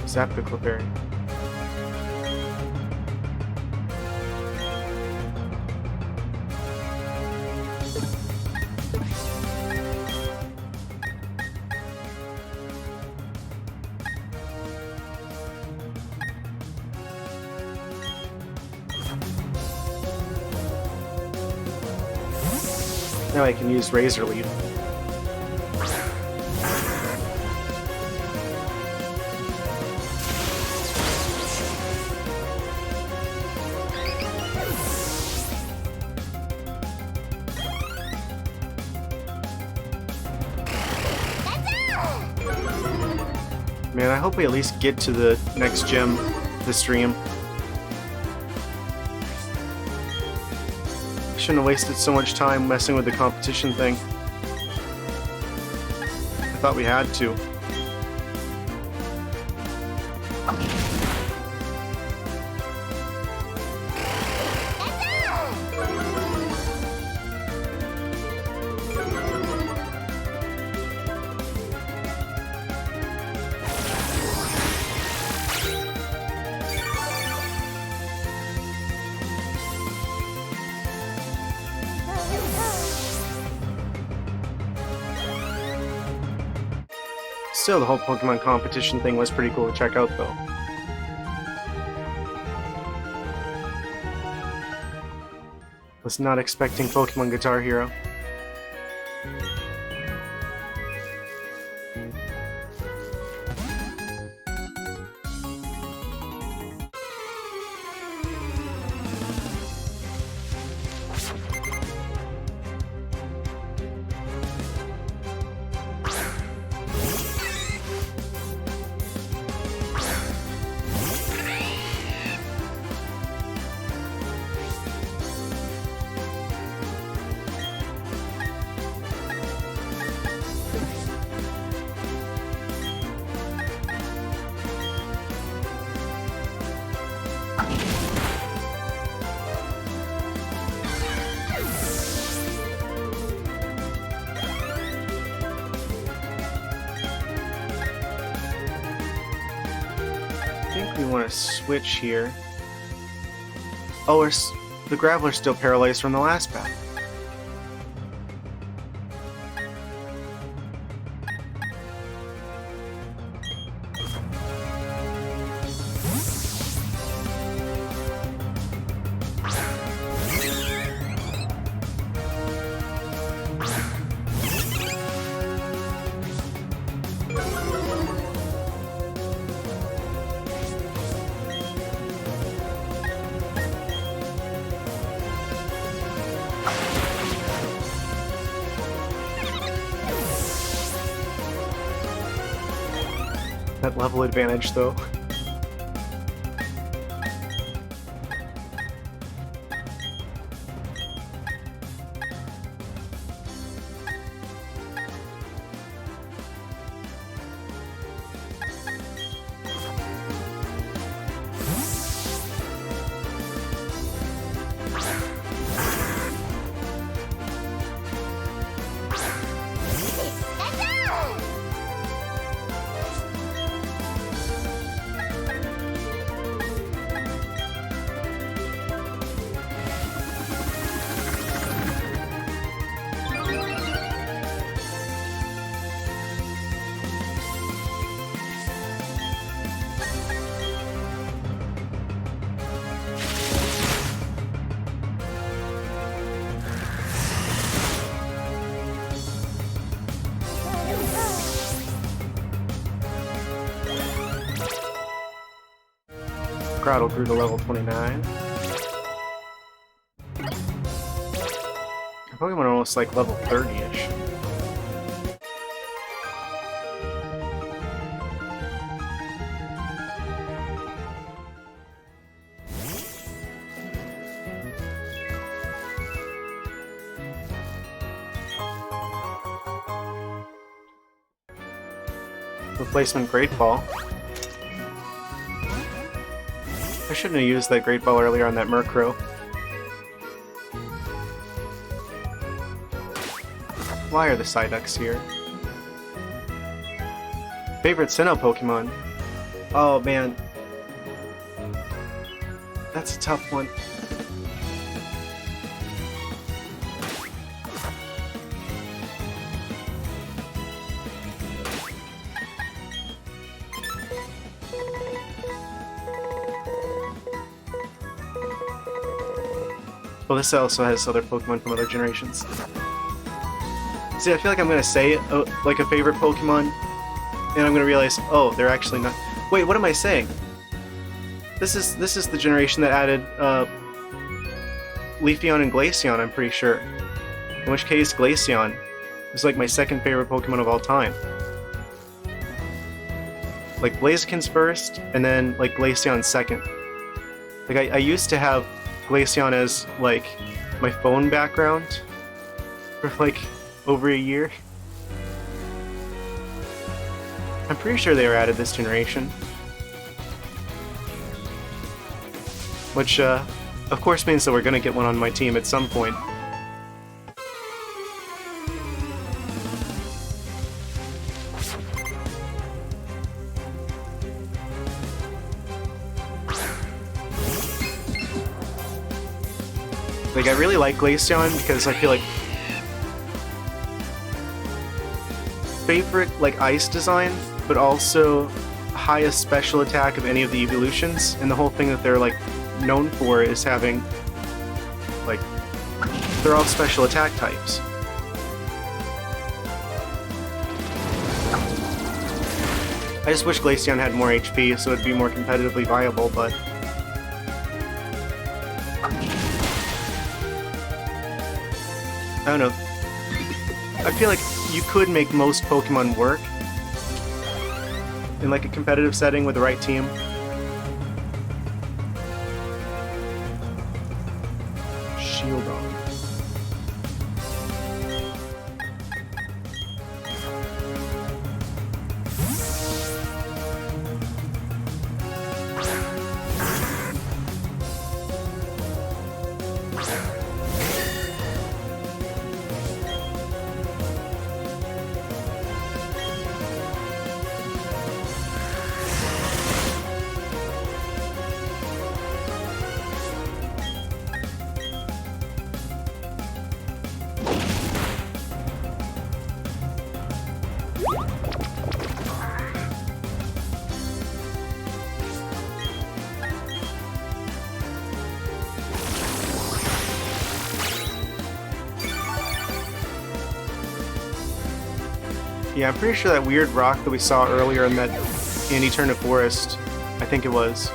Speaker 1: Zap the Clefairy. Now I can use Razor Leaf. Man, I hope we at least get to the next gym this stream. Shouldn't have wasted so much time messing with the competition thing. I thought we had to. Still, the whole Pokemon competition thing was pretty cool to check out, though. Was not expecting Pokemon Guitar Hero. I think we want to switch here. Oh, the Graveler's still paralyzed from the last battle. That level advantage, though. Groudle grew to level 29. Pokemon are almost like level 30-ish. Replacement Great Ball. I shouldn't have used that Great Ball earlier on that Murkrow. Why are the Psyducks here? Favorite Sinnoh Pokemon? Oh man. That's a tough one. Well, this also has other Pokemon from other generations. See, I feel like I'm gonna say like a favorite Pokemon, and I'm gonna realize, oh, they're actually not. Wait, what am I saying? This is the generation that added Leafeon and Glaceon, I'm pretty sure. In which case, Glaceon is like my second favorite Pokemon of all time. Like Blaziken's first, and then like Glaceon second. Like I used to have Glaceon as like my phone background for like over a year. I'm pretty sure they were added this generation. Which of course means that we're gonna get one on my team at some point. Like, I really like Glaceon because I feel like favorite, like, ice design, but also highest special attack of any of the evolutions, and the whole thing that they're, like, known for is having, like, they're all special attack types. I just wish Glaceon had more HP so it'd be more competitively viable, but I don't know. I feel like you could make most Pokemon work in like a competitive setting with the right team. Shieldon. Yeah, I'm pretty sure that weird rock that we saw earlier in that Eternal Forest, I think it was,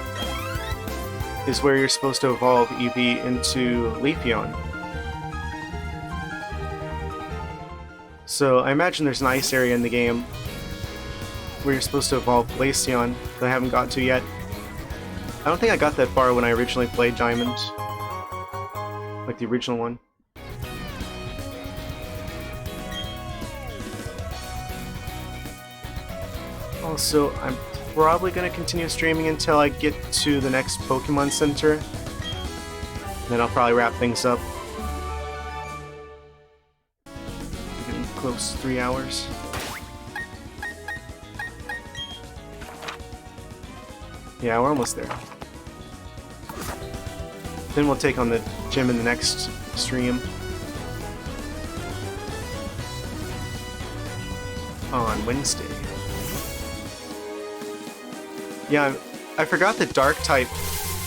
Speaker 1: is where you're supposed to evolve Eevee into Leafeon. So I imagine there's an ice area in the game where you're supposed to evolve Glaceon that I haven't got to yet. I don't think I got that far when I originally played Diamond, like the original one. Also, I'm probably going to continue streaming until I get to the next Pokemon Center. Then I'll probably wrap things up. Getting close to 3 hours. Yeah, we're almost there. Then we'll take on the gym in the next stream. On Wednesday. Yeah, I forgot that Dark-type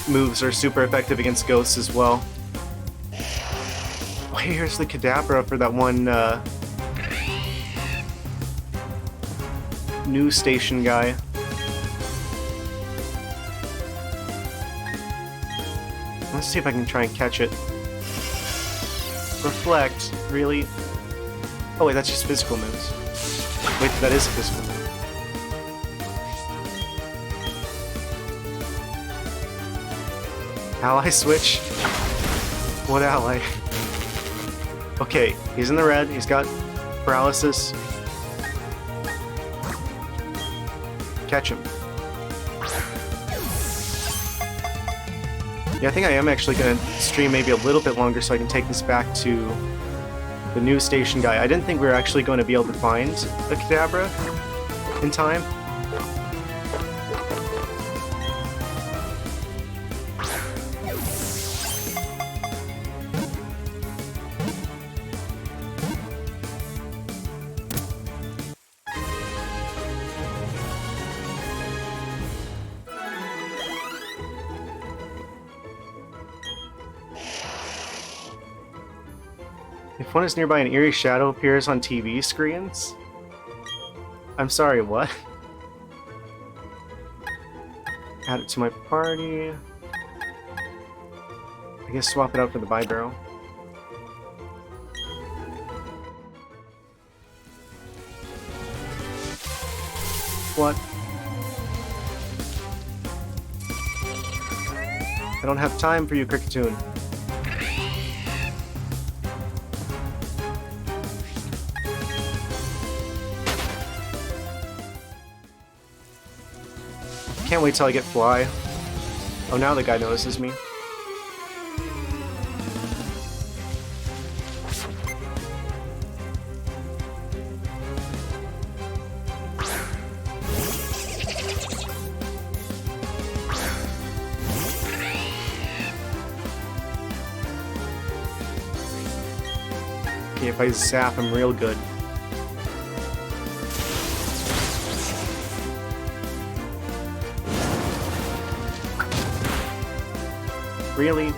Speaker 1: moves are super effective against ghosts as well. Oh, here's the Kadabra for that one news station guy. Let's see if I can try and catch it. Reflect, really? Oh wait, that's just physical moves. Wait, that is a physical move. Ally switch? What ally? Okay, he's in the red, he's got paralysis. Catch him. Yeah, I think I am actually going to stream maybe a little bit longer so I can take this back to the news station guy. I didn't think we were actually going to be able to find a Kadabra in time. If one is nearby, an eerie shadow appears on TV screens. I'm sorry, what? Add it to my party. I guess swap it out for the buy barrel. What? I don't have time for you, Cricketoon. Can't wait till I get fly. Oh, now the guy notices me. Okay, if I zap him real good. Really?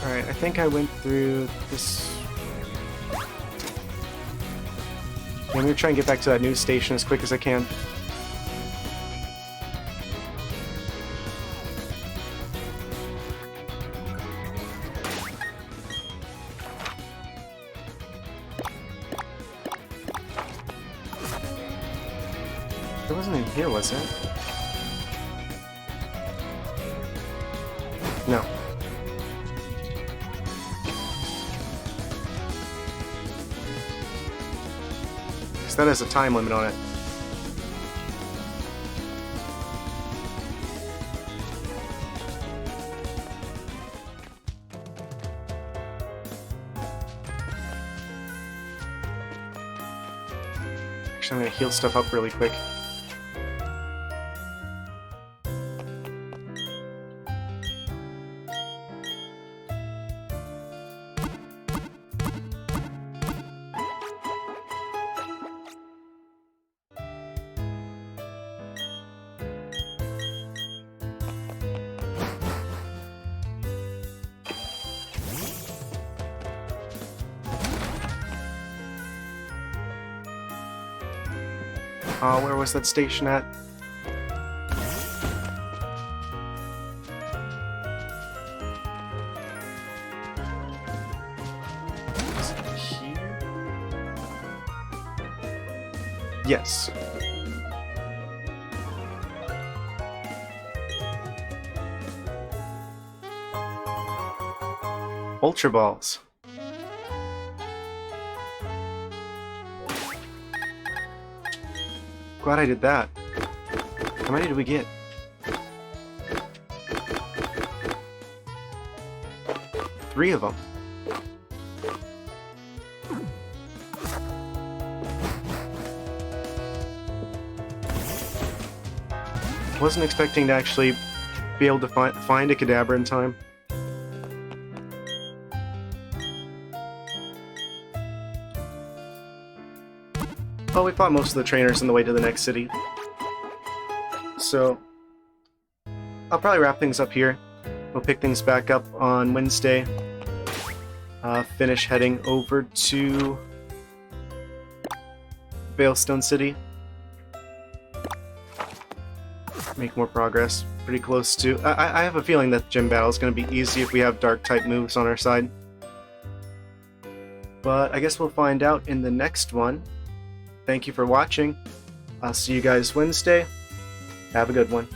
Speaker 1: Alright, I think I went through this. I'm gonna try and get back to that news station as quick as I can. It wasn't in here, was it? No. That has a time limit on it. Actually, I'm gonna heal stuff up really quick. Where was that station at? Is it here? Yes. Ultra Balls. Glad I did that. How many did we get? 3 of them. Wasn't expecting to actually be able to find a Kadabra in time. Well, we fought most of the trainers on the way to the next city. So, I'll probably wrap things up here. We'll pick things back up on Wednesday. Finish heading over to Veilstone City. Make more progress. Pretty close to... I have a feeling that the gym battle is going to be easy if we have Dark-type moves on our side. But I guess we'll find out in the next one. Thank you for watching. I'll see you guys Wednesday. Have a good one.